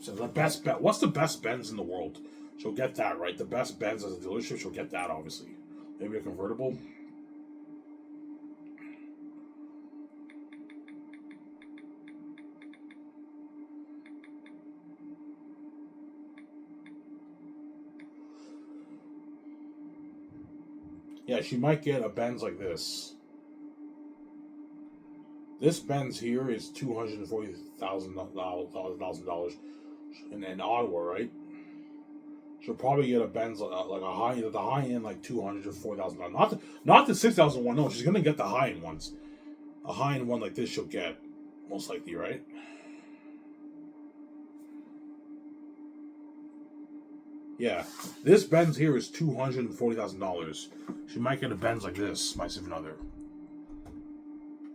The best Benz. What's the best Benz in the world? She'll get that, right? The best Benz as a dealership, she'll get that, obviously. Maybe a convertible. Yeah, she might get a Benz like this. This Benz here is $240,000 in Ottawa, right? She'll probably get a Benz like the high end like $200,000 to $4,000. Not the $6,001. No, she's gonna get the high end ones. A high end one like this she'll get, most likely, right? Yeah, this Benz here is $240,000. She might get a Benz like this, my significant other.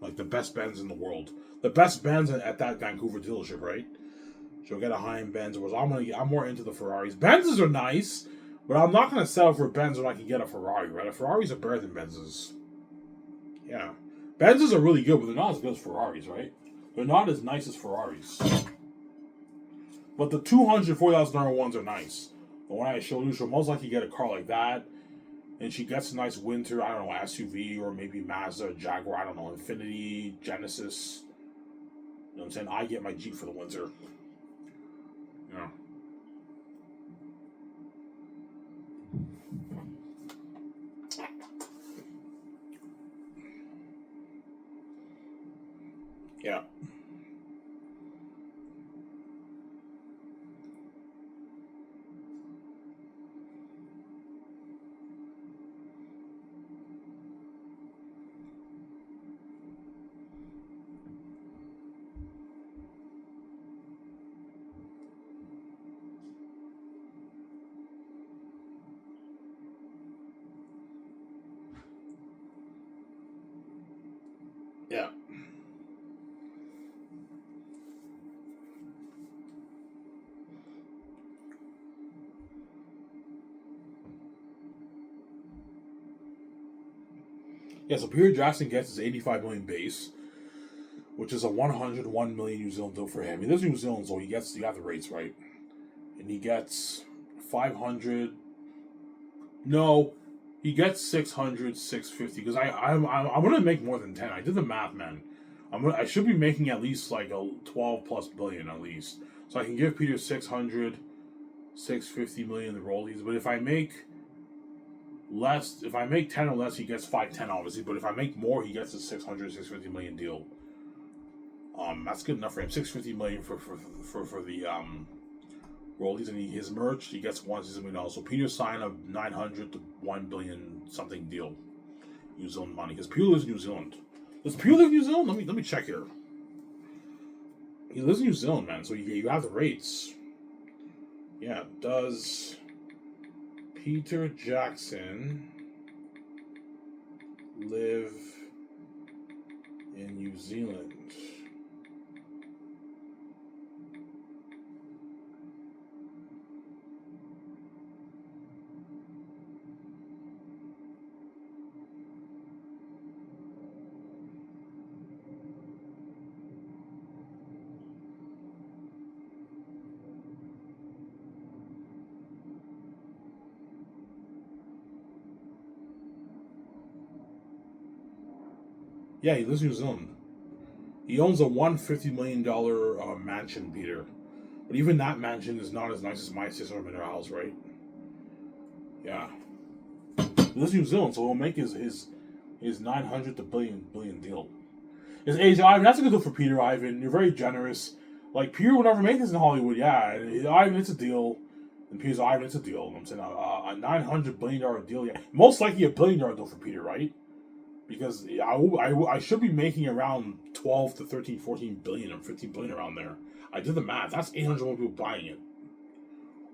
Like the best Benz in the world, the best Benz at that Vancouver dealership, right? She'll get a high-end Benz. Whereas I'm more into the Ferraris. Benzes are nice, but I'm not gonna settle for a Benz when I can get a Ferrari, right? A Ferraris are better than Benzes. Yeah, Benzes are really good, but they're not as good as Ferraris, right? They're not as nice as Ferraris. But the $240,000 ones are nice. The one I showed you, she'll most likely get a car like that. And she gets a nice winter, I don't know, SUV or maybe Mazda, Jaguar, I don't know, Infiniti, Genesis. You know what I'm saying? I get my Jeep for the winter. Yeah. Yeah. Yeah. Yeah, so Peter Jackson gets his 85 million base, which is a 101 million New Zealand deal for him. He lives in New Zealand, so you got the rates right. And he gets 500. No, he gets 600, 650. Because I'm gonna make more than 10. I did the math, man. I should be making at least like a 12 plus billion at least. So I can give Peter 600, 650 million the rollies. But if I make less, if I make 10 or less, he gets 510 obviously. But if I make more, he gets a 600, 650 million deal. That's good enough for him. 650 million for the rollies, and his merch, he gets $160 million. So Peter signed a 900 to 1 billion something deal, New Zealand money. Because Peter lives in New Zealand. Does Peter live in New Zealand? Let me check here. He lives in New Zealand, man. So you have the rates. Yeah. Does Peter Jackson live in New Zealand? Yeah, he lives in New Zealand. He owns a $150 million mansion, Peter. But even that mansion is not as nice as my $600 million house, right? Yeah. He lives in New Zealand, so he'll make his 900 to billion deal. His age, Ivan, that's a good deal for Peter, Ivan. You're very generous. Like, Peter would never make this in Hollywood, yeah. Ivan, it's a deal. And Peter's Ivan, it's a deal. I'm saying a $900 billion deal, yeah. Most likely a $1 billion deal for Peter, right? Because I should be making around 12 to 13, 14 billion or 15 billion around there. I did the math. That's 800 more people buying it.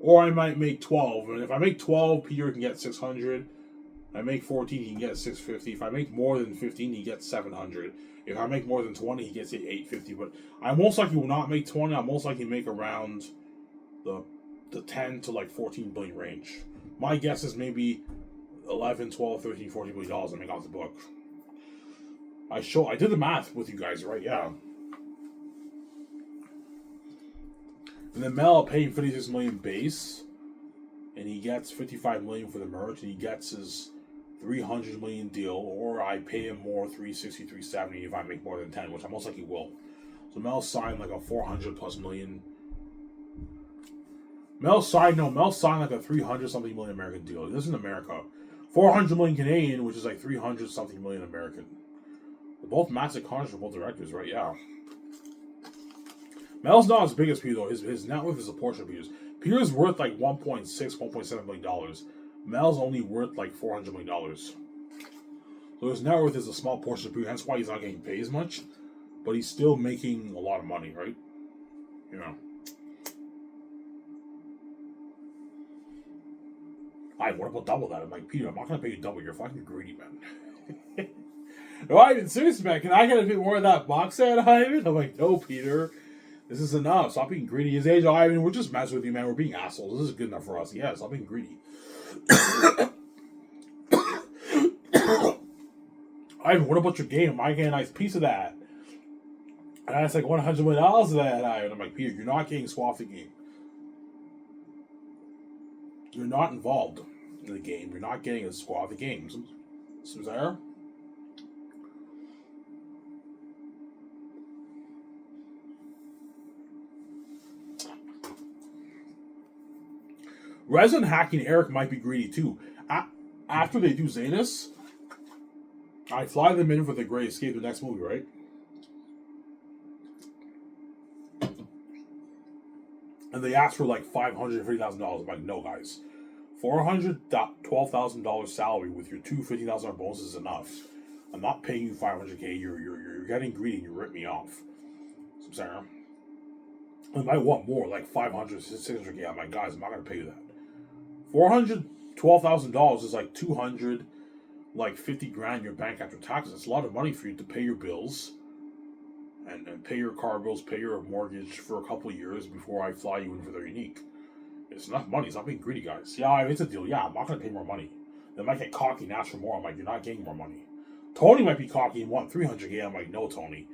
Or I might make 12. And if I make 12, Peter can get 600. If I make 14, he can get 650. If I make more than 15, he gets 700. If I make more than 20, he gets 850. But I most likely will not make 20. I'll most likely make around the 10 to like 14 billion range. My guess is maybe 11, 12, 13, 14 billion dollars I make off the book. I did the math with you guys, right? Yeah. And then Mel paid 56 million base, and he gets 55 million for the merch, and he gets his 300 million deal, or I pay him more, 360, 370 if I make more than 10, which I most likely will. So Mel signed like a 400 plus million. Mel signed like a 300 something million American deal. This is in America. 400 million Canadian, which is like 300 something million American. They're both massive contracts for both directors, right? Yeah. Mel's not as big as Peter, though. His net worth is a portion of Peter's. Peter's worth like $1.7 million. Mel's only worth like $400 million. So his net worth is a small portion of Peter. That's why he's not getting paid as much. But he's still making a lot of money, right? You know. What about double that? I'm like, Peter, I'm not going to pay you double. You're fucking greedy, man. No, Ivan, seriously, man. Can I get a bit more of that box set, Ivan? I'm like, no, Peter. This is enough. Stop being greedy. His age, Ivan, we're just messing with you, man. We're being assholes. This is good enough for us. Yeah, stop being greedy. Ivan, what about your game? Am I getting a nice piece of that? And that's like $100 million of that, Ivan. I'm like, Peter, you're not getting squat the game. You're not involved in the game. You're not getting a squat of the game. There? Resin Hacking Eric might be greedy too. After they do Zanus, I fly them in for the Great Escape, the next movie, right? And they ask for like $550,000. I'm like, no, guys. $412,000 salary with your two $50,000 bonuses is enough. I'm not paying you $500K. You're getting greedy and you rip me off. So, Sarah. I might want more, like $500, $600K. I'm like, guys, I'm not going to pay you that. $412,000 is like $200, like $50,000 in your bank after taxes. It's a lot of money for you to pay your bills and pay your car bills, pay your mortgage for a couple of years before I fly you in for the unique. It's enough money. It's not being greedy, guys. Yeah, it's a deal. Yeah, I'm not going to pay more money. They might get cocky and ask for more. I'm like, you're not getting more money. Tony might be cocky and want $300K. I'm like, no, Tony.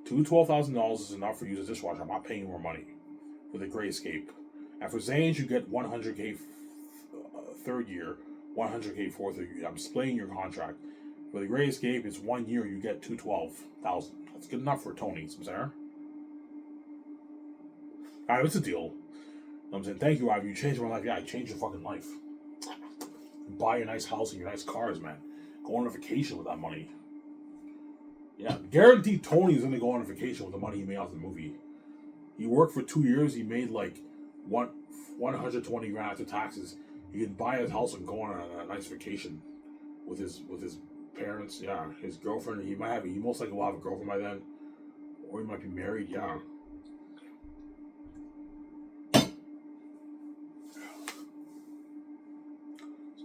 $12,000 is enough for you as a dishwasher. I'm not paying you more money for the Great Escape. And for Zane's, you get $100K third year, $100K fourth year. I'm splitting your contract. For the Great Escape, it's 1 year. You get $212,000. That's good enough for Tony. Sarah. All right, it's a deal. I'm saying, thank you, Ivy. You changed my life. Yeah, I changed your fucking life. Buy a nice house and your nice cars, man. Go on a vacation with that money. Yeah, guaranteed Tony's going to go on a vacation with the money he made off the movie. He worked for 2 years. He made like $120,000 after taxes. He can buy his house and go on a nice vacation with his parents. Yeah, his girlfriend. He most likely will have a girlfriend by then, or he might be married. Yeah.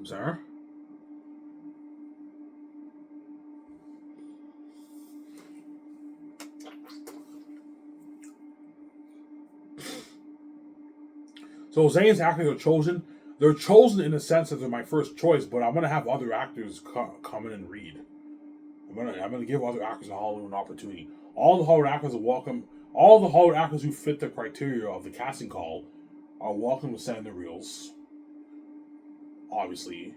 Sarah? So Zane's actors are chosen. They're chosen in the sense that they're my first choice, but I'm gonna have other actors come in and read. I'm gonna give other actors in Hollywood an opportunity. All the Hollywood actors are welcome. All the Hollywood actors who fit the criteria of the casting call are welcome to send their reels. Obviously,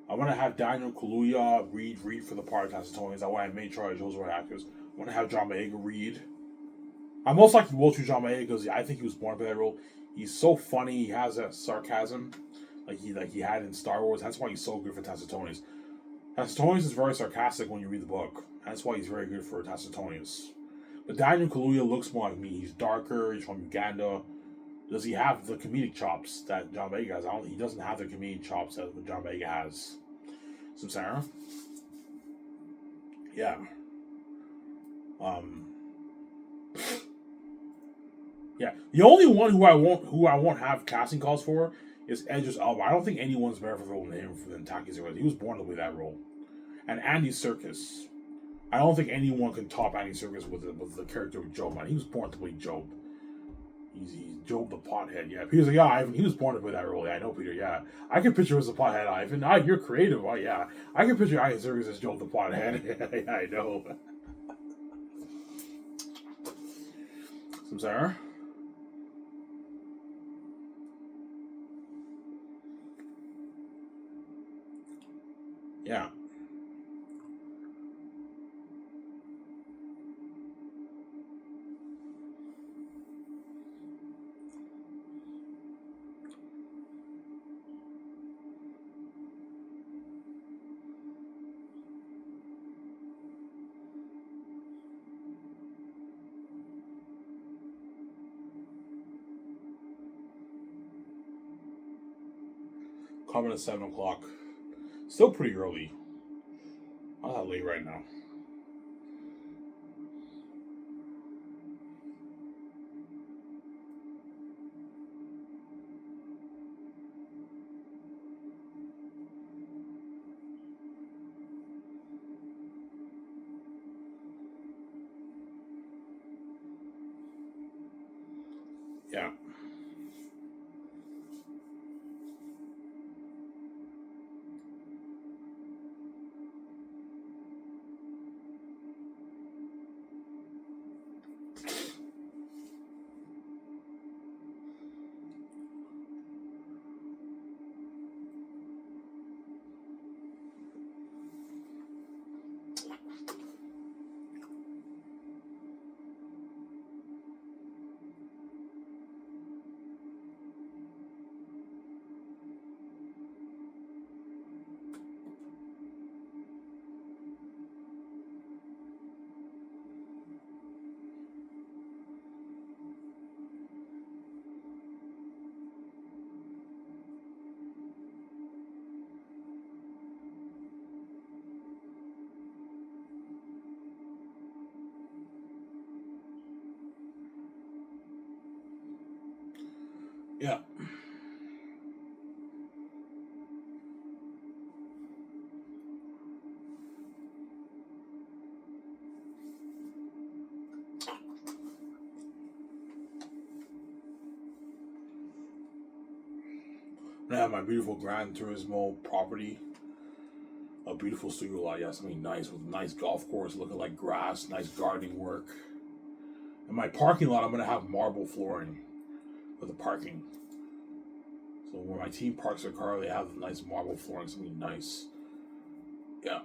I'm gonna have Daniel Kaluuya read for the part of Tacitonians. That's why I made sure I chose the right actors. I'm gonna have John Boyega read. I most likely will choose John Boyega because I think he was born for that role. He's so funny. He has that sarcasm, like he had in Star Wars. That's why he's so good for Tacitonians. Tacitonians is very sarcastic when you read the book. That's why he's very good for Tacitonians. But Daniel Kaluuya looks more like me. He's darker. He's from Uganda. Does he have the comedic chops that John Boyega has? He doesn't have the comedic chops that John Boyega has. So Sarah? Yeah. Yeah. The only one who I won't have casting calls for is Idris Elba. I don't think anyone's better for the role than him than Taki Zero. He was born to play that role. And Andy Serkis. I don't think anyone can top Andy Serkis with the character of Job, man. He was born to play Job. He's Job the pothead, yeah. Peter's like, yeah, Ivan, he was born to play that role. Yeah, I know, Peter, yeah. I can picture him as a pothead, Ivan. You're creative, yeah. I can picture Andy Serkis as Job the pothead. Yeah, I know. Samsara? Yeah. Coming at 7 o'clock. Still pretty early. Not that late right now. Yeah. Yeah. I have my beautiful Gran Turismo property. A beautiful studio lot, yeah, something nice with a nice golf course looking like grass, nice gardening work. In my parking lot, I'm going to have marble flooring for the parking. So when my team parks their car, they have nice marble flooring, something nice. Yeah.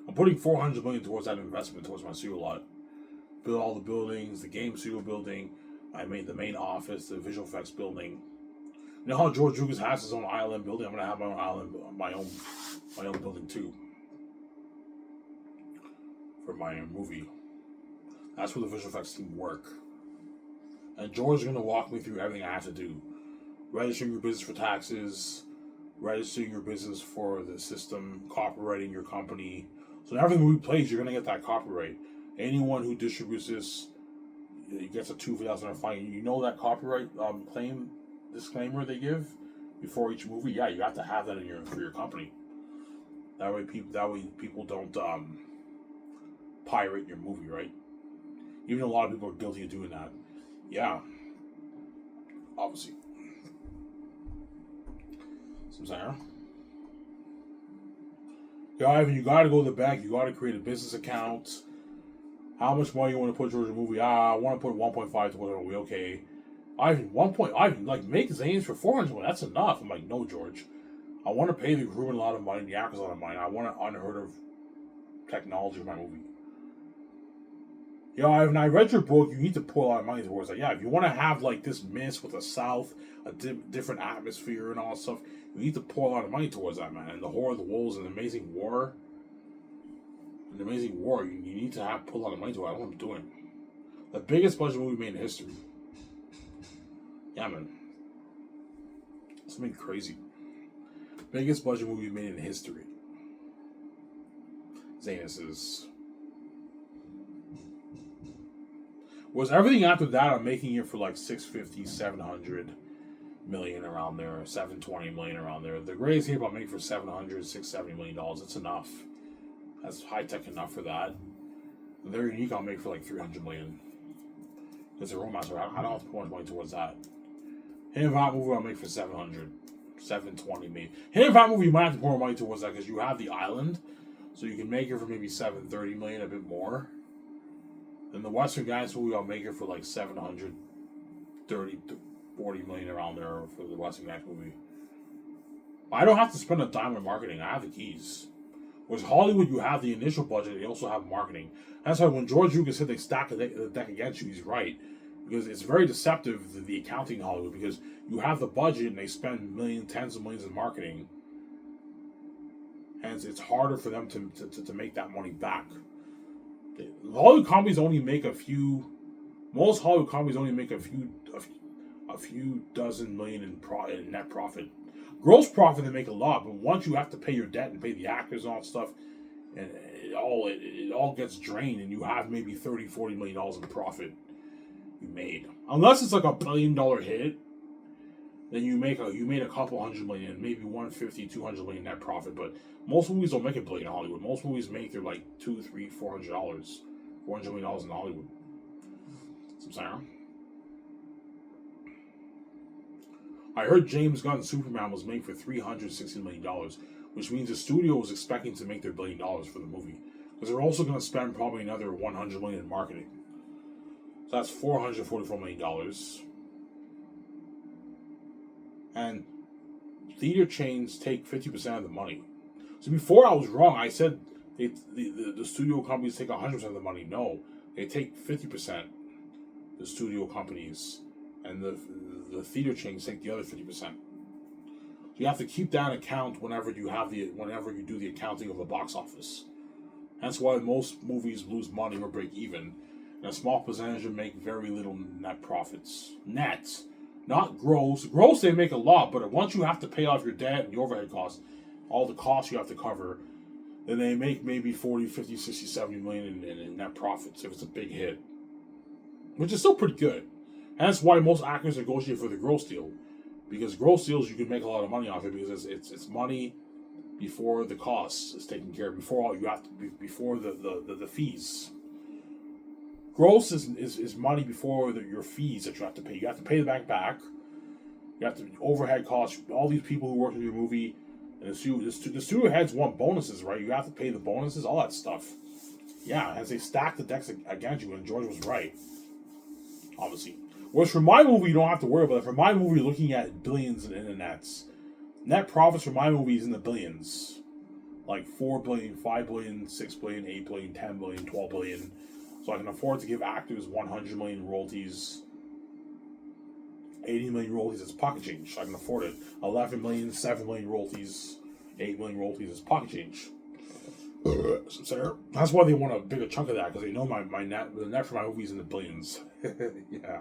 I'm putting $400 million towards that investment, towards my studio lot. Build all the buildings, the game studio building. I made the main office, the visual effects building. You know how George Lucas has his own island building? I'm gonna have my own island, my own building too. For my movie. That's where the visual effects team work. And George is gonna walk me through everything I have to do. Registering your business for taxes, registering your business for the system, copyrighting your company. So every movie plays, you're gonna get that copyright. Anyone who distributes this, gets a $2,000 fine. You know that copyright claim disclaimer they give before each movie. Yeah, you have to have that in for your company. That way people don't pirate your movie, right? Even though a lot of people are guilty of doing that. Yeah, obviously. Samsara. Yeah, Ivan, you gotta go to the bank. You gotta create a business account. How much money you want to put towards a movie? I want to put 1.5 towards a movie. Okay, Ivan, Ivan, like make Zanes for 400 million. That's enough. I'm like, no, George. I want to pay the crew a lot of money, the actors a lot of money. I want an unheard of technology in my movie. Yeah, Ivan, I read your book. You need to put a lot of money towards that. Yeah, if you want to have like this mist with the South, a different atmosphere and all that stuff, you need to pour a lot of money towards that, man. And the Horror of the Wolves and Amazing War. You need to put a lot of money to it. I don't know what I'm doing. The biggest budget movie made in history. Yeah, man. Something crazy. Biggest budget movie made in history. Zanus is. Was everything after that I'm making it for like 650, 700 million around there, 720 million around there. The Greatest Escape I'll make for 700, 670 million dollars. It's enough. That's high tech enough for that. The Very Unique I'll make for like 300 million. It's a romance. I don't have to put much money towards that. Hidden Valley movie I'll make for 700, 720 maybe. Hidden Valley movie you might have to pour more money towards that because you have the island, so you can make it for maybe 730 million, a bit more. And the Western Guys movie, I'll make it for like 730 to 40 million around there for the Western Guys movie. I don't have to spend a dime on marketing. I have the keys. Whereas Hollywood, you have the initial budget, they also have marketing. That's why when George Lucas said they stack the deck against you, he's right. Because it's very deceptive, the accounting in Hollywood, because you have the budget and they spend tens of millions in marketing. Hence, it's harder for them to make that money back. Hollywood comedies only make most Hollywood comedies only make a few dozen million in net profit. Gross profit, they make a lot, but once you have to pay your debt and pay the actors and all that stuff, and it all gets drained, and you have maybe $30-40 million in profit you made. Unless it's like a $1 billion hit, then you made a couple $100 million, maybe $150-200 million net profit. But most movies don't make $1 billion in Hollywood. Most movies make their like $200-400 million in Hollywood. I'm sorry. I heard James Gunn's Superman was made for $360 million, which means the studio was expecting to make their $1 billion for the movie. Because they're also going to spend probably another $100 million in marketing. So that's $444 million. And theater chains take 50% of the money. So before I was wrong, I said the studio companies take 100% of the money. No, they take 50%, the studio companies, and the theater chains take the other 50%. So you have to keep that in account whenever you do the accounting of the box office. That's why most movies lose money or break even, and a small percentage will make very little net profits. Net, not gross. Gross, they make a lot, but once you have to pay off your debt and your overhead costs, all the costs you have to cover, then they make maybe 40, 50, 60, 70 million in net profits if it's a big hit, which is still pretty good. And that's why most actors negotiate for the gross deal, because gross deals you can make a lot of money off it, because it's money before the costs is taken care of, before the fees. Gross is money before your fees that you have to pay. You have to pay the bank back. You have to overhead costs. All these people who work in your movie, and the studio heads want bonuses, right? You have to pay the bonuses, all that stuff. Yeah, as they stack the decks against you, and George was right, obviously. Whereas for my movie, you don't have to worry about it. For my movie, you're looking at billions in the nets. Net profits for my movie is in the billions. Like 4 billion, 5 billion, 6 billion, 8 billion, 10 billion, 12 billion. So I can afford to give actors 100 million royalties, 80 million royalties as pocket change. I can afford it. 11 million, 7 million royalties, 8 million royalties as pocket change. So that's why they want a bigger chunk of that, because they know the net for my movie is in the billions. Yeah.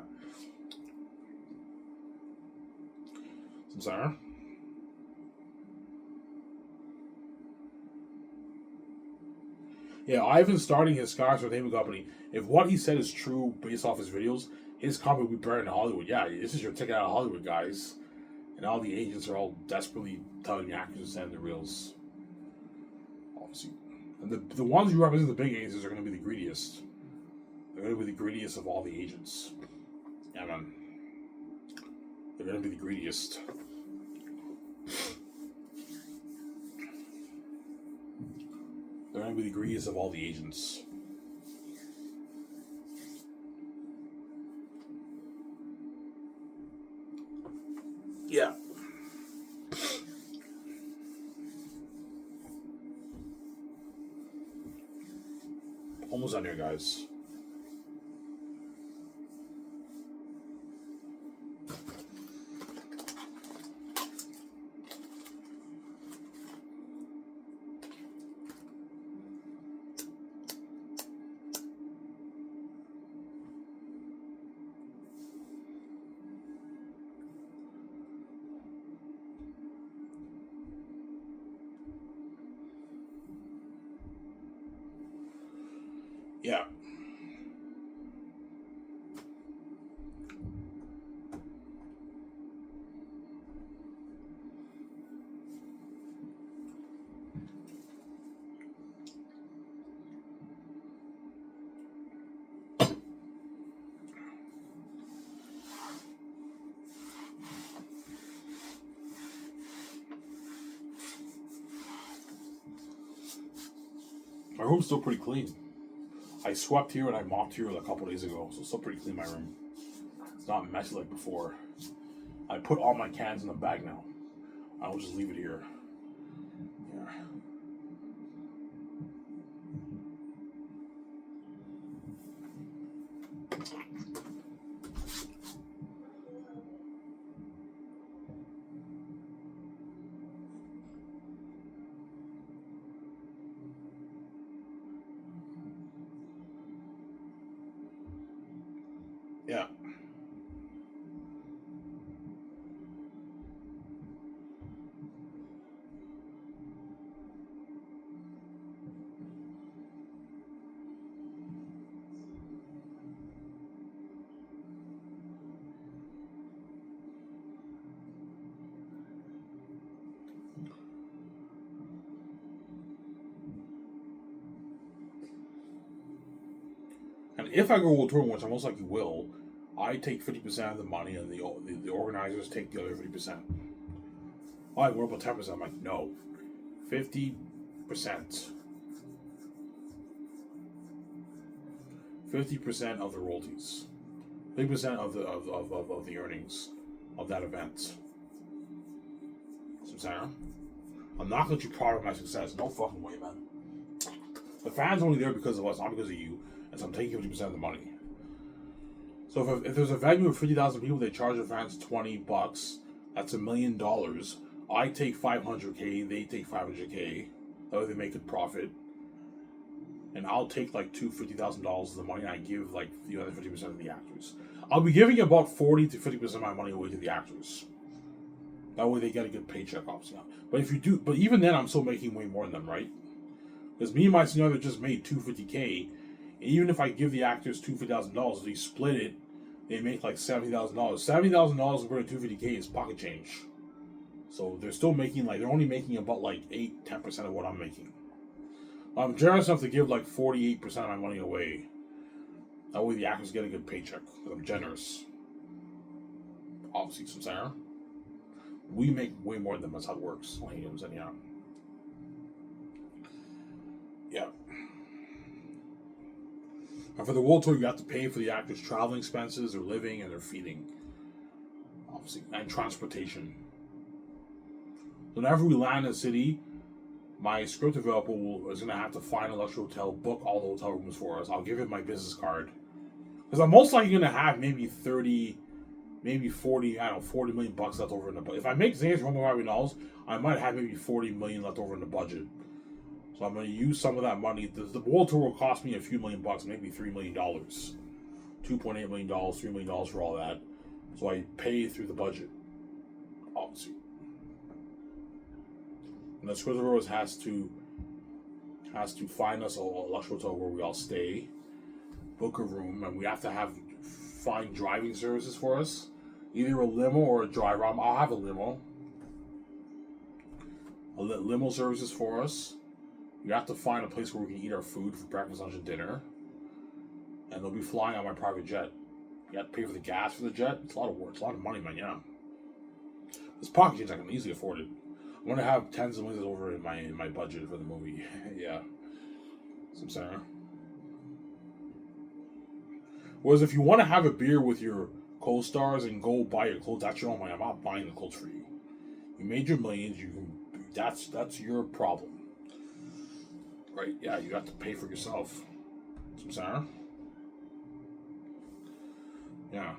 Sorry. Yeah, Ivan's starting his Scars Entertainment Company. If what he said is true based off his videos, his company will be burned in Hollywood. Yeah, this is your ticket out of Hollywood, guys. And all the agents are all desperately telling the actors to send the reels. Obviously. And the ones who represent the big agents are going to be the greediest. They're going to be the greediest of all the agents. Yeah, man. They're going to be the greediest. They're going to be the greediest of all the agents. Yeah. Almost done here, guys. Yeah. My room's still pretty clean. I swept here and I mopped here a couple days ago, so it's still pretty clean my room. It's not messy like before. I put all my cans in the bag now. I will just leave it here. Yeah. Yeah. And if I go World Tour, which I most likely will, I take 50% of the money, and the organizers take the other 50%. Like, what about 10%? I'm like, no, 50%. 50% of the royalties. 50% of the earnings of that event. See what I'm saying? I'm not going to let you part of my success. No fucking way, man. The fans are only there because of us, not because of you. And so I'm taking 50% of the money. So if there's a venue of 50,000 people, they charge the fans $20. That's $1 million. I take $500K. They take $500K. That way they make a profit. And I'll take like $50,000 of the money, and I give like the other 50% to the actors. I'll be giving about 40 to 50% of my money away to the actors. That way they get a good paycheck off. But even then, I'm still making way more than them, right? Because me and my senior just made $250K. And even if I give the actors $50,000, they split it, they make like $70,000. $70,000 compared to $250K is pocket change. So they're still making they're only making about like 8-10% of what I'm making. I'm generous enough to give like 48% of my money away. That way the actors get a good paycheck. Because I'm generous. Obviously, some Sarah. We make way more than them. That's how it works. You know what I'm saying? Yeah. Yeah. And for the World Tour, you have to pay for the actors' traveling expenses, their living, and their feeding. Obviously. And transportation. Whenever we land in a city, my script developer is going to have to find a luxury hotel, book all the hotel rooms for us. I'll give him my business card. Because I'm most likely going to have maybe 30, maybe 40, I don't know, $40 million left over in the budget. If I make Zane's $1 million, I might have maybe $40 million left over in the budget. So I'm going to use some of that money. The World Tour will cost me a few $1 million, maybe $3 million. $2.8 million, $3 million for all that. So I pay through the budget. Obviously. And the Squidward has to find us a luxury hotel where we all stay, book a room, and we have to find driving services for us. Either a limo or a driver. I'll have a limo. Limo services for us. You have to find a place where we can eat our food for breakfast, lunch, and dinner. And they'll be flying on my private jet. You have to pay for the gas for the jet. It's a lot of work. It's a lot of money, man, yeah. This pocket change, I can easily afford it. I'm going to have tens of millions over in my budget for the movie. Yeah. Some center. Whereas if you want to have a beer with your co-stars and go buy your clothes, that's your own money. I'm not buying the clothes for you. You made your millions. That's your problem. Right, yeah, you have to pay for yourself. Some center. Yeah.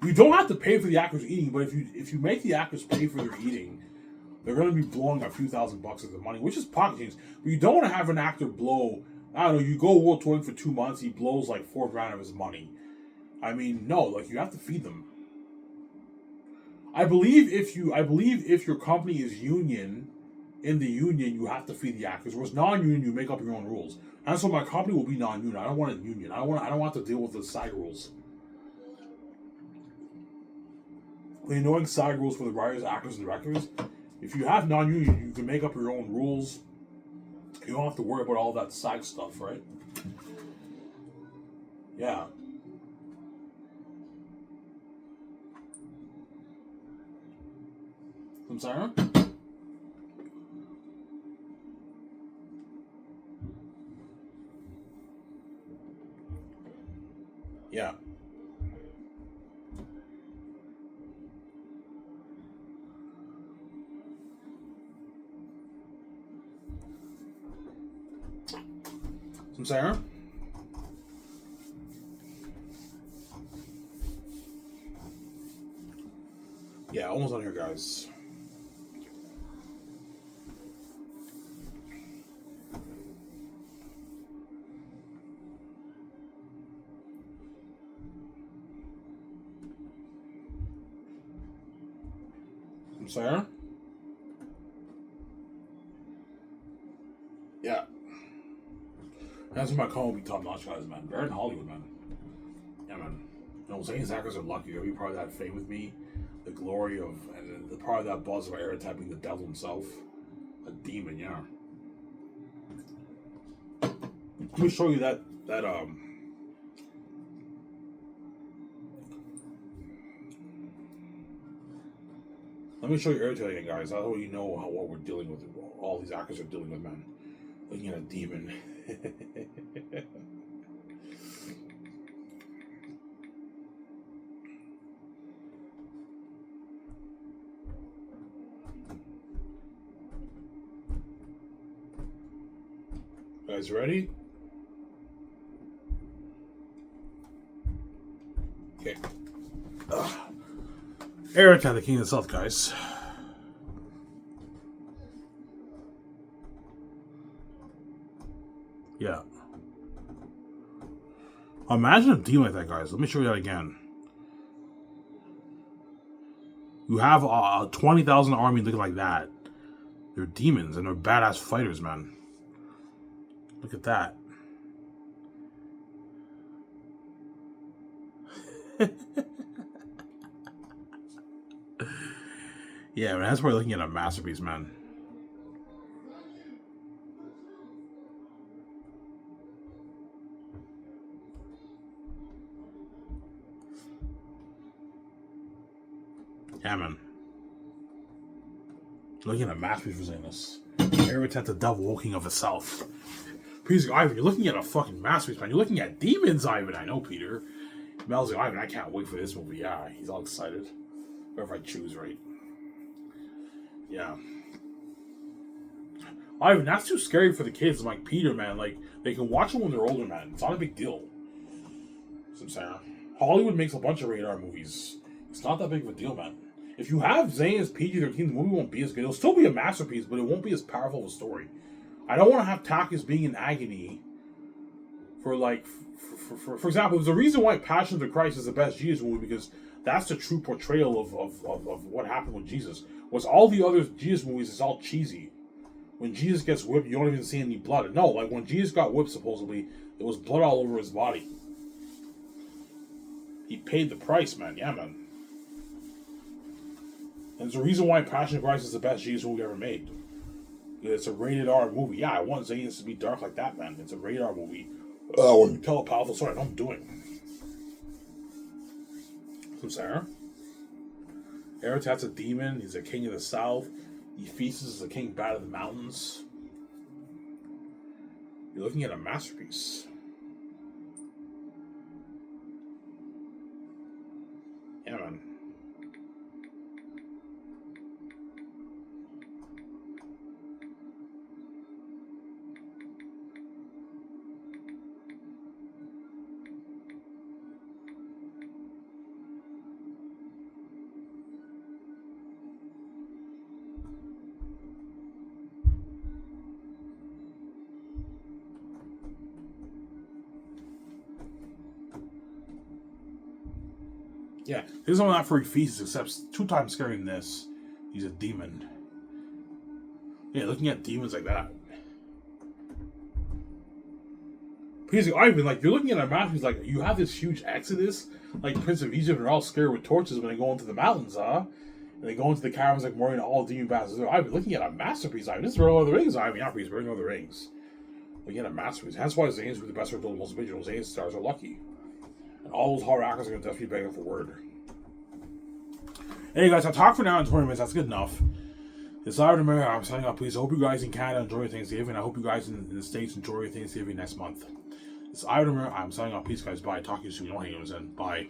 You don't have to pay for the actors eating, but if you make the actors pay for their eating, they're going to be blowing a few $1,000s of the money, which is pocket change. But you don't want to have an actor blow. I don't know. You go world touring for 2 months, he blows like $4,000 of his money. I mean, no, like you have to feed them. I believe if your company is union, in the union you have to feed the actors. Whereas non-union, you make up your own rules. And so my company will be non-union. I don't want it union. I don't want to deal with the side rules. The annoying side rules for the writers, actors, and directors. If you have non-union, you can make up your own rules. You don't have to worry about all that side stuff, right? Yeah. I'm sorry? Yeah. Some Sarah? Yeah, almost on here, guys. Some Sarah? Yeah. That's what my call will be top notch, guys, man. They're in Hollywood, man. Yeah, man. You know, Zane's actors are lucky. They'll be part of that fame with me. The glory of, and the part of that buzz of Aaron tapping the devil himself. A demon, yeah. Let me show you that let me show you Airtail again, guys. That's how you know what we're dealing with. All these actors are dealing with, man. Looking at a demon. Guys, ready? Okay. Airtail, the king of the south, guys. Yeah. Imagine a demon like that, guys. Let me show you that again. You have a 20,000 army looking like that. They're demons and they're badass fighters, man. Look at that. Yeah, man, that's why we're looking at a masterpiece, man. Yeah, man. Looking at a masterpiece for saying this. Eritat, the devil walking of the south. Peter's like, Ivan, you're looking at a fucking masterpiece, man. You're looking at demons, Ivan. I know, Peter. Mel's like, Ivan, I can't wait for this movie. Yeah, he's all excited. Or if I choose right. Yeah. Ivan, that's too scary for the kids. I'm like, Peter, man, like, they can watch it when they're older, man. It's not a big deal. So I'm saying, Hollywood makes a bunch of radar movies. It's not that big of a deal, man. If you have Zane as PG-13, the movie won't be as good. It'll still be a masterpiece, but it won't be as powerful of a story. I don't want to have Takis being in agony for, like, for example, there's a reason why Passion of the Christ is the best Jesus movie, because that's the true portrayal of what happened with Jesus. Whereas all the other Jesus movies, it's all cheesy. When Jesus gets whipped, you don't even see any blood. No, like when Jesus got whipped, supposedly, there was blood all over his body. He paid the price, man. Yeah, man. And there's a reason why Passion of Christ is the best Jesus movie ever made. It's a rated R movie. Yeah, I want Zayn to be dark like that, man. It's a rated R movie. When you tell a powerful story, I know I'm doing. From Sarah. Eratat's a demon. He's a king of the south. Ephesus is the king bad of the mountains. You're looking at a masterpiece. Yeah, man. Yeah, this is not for Ephesus, except 2 times scarier than this. He's a demon. Yeah, looking at demons like that. He's like, Ivan, like, you're looking at a masterpiece, like, you have this huge exodus, like Prince of Egypt, and they're all scared with torches when they go into the mountains, huh? And they go into the caverns like Moria and all demon bastards. Ivan, looking at a masterpiece, Ivan. This is Lord of the Rings, Ivan. Not Lord of the Rings. Looking at a masterpiece. That's why Zane's were the best original, most original. Zane's stars are lucky. And all those horror actors are going to definitely beg for word. Hey guys, I'll talk for now in 20 minutes. That's good enough. It's Ivan America. I'm signing off. Please. I hope you guys in Canada enjoy your Thanksgiving. I hope you guys in the States enjoy your Thanksgiving next month. It's Ivan America. I'm signing off. Peace, guys. Bye. Talk to you soon. Don't hang on. Bye.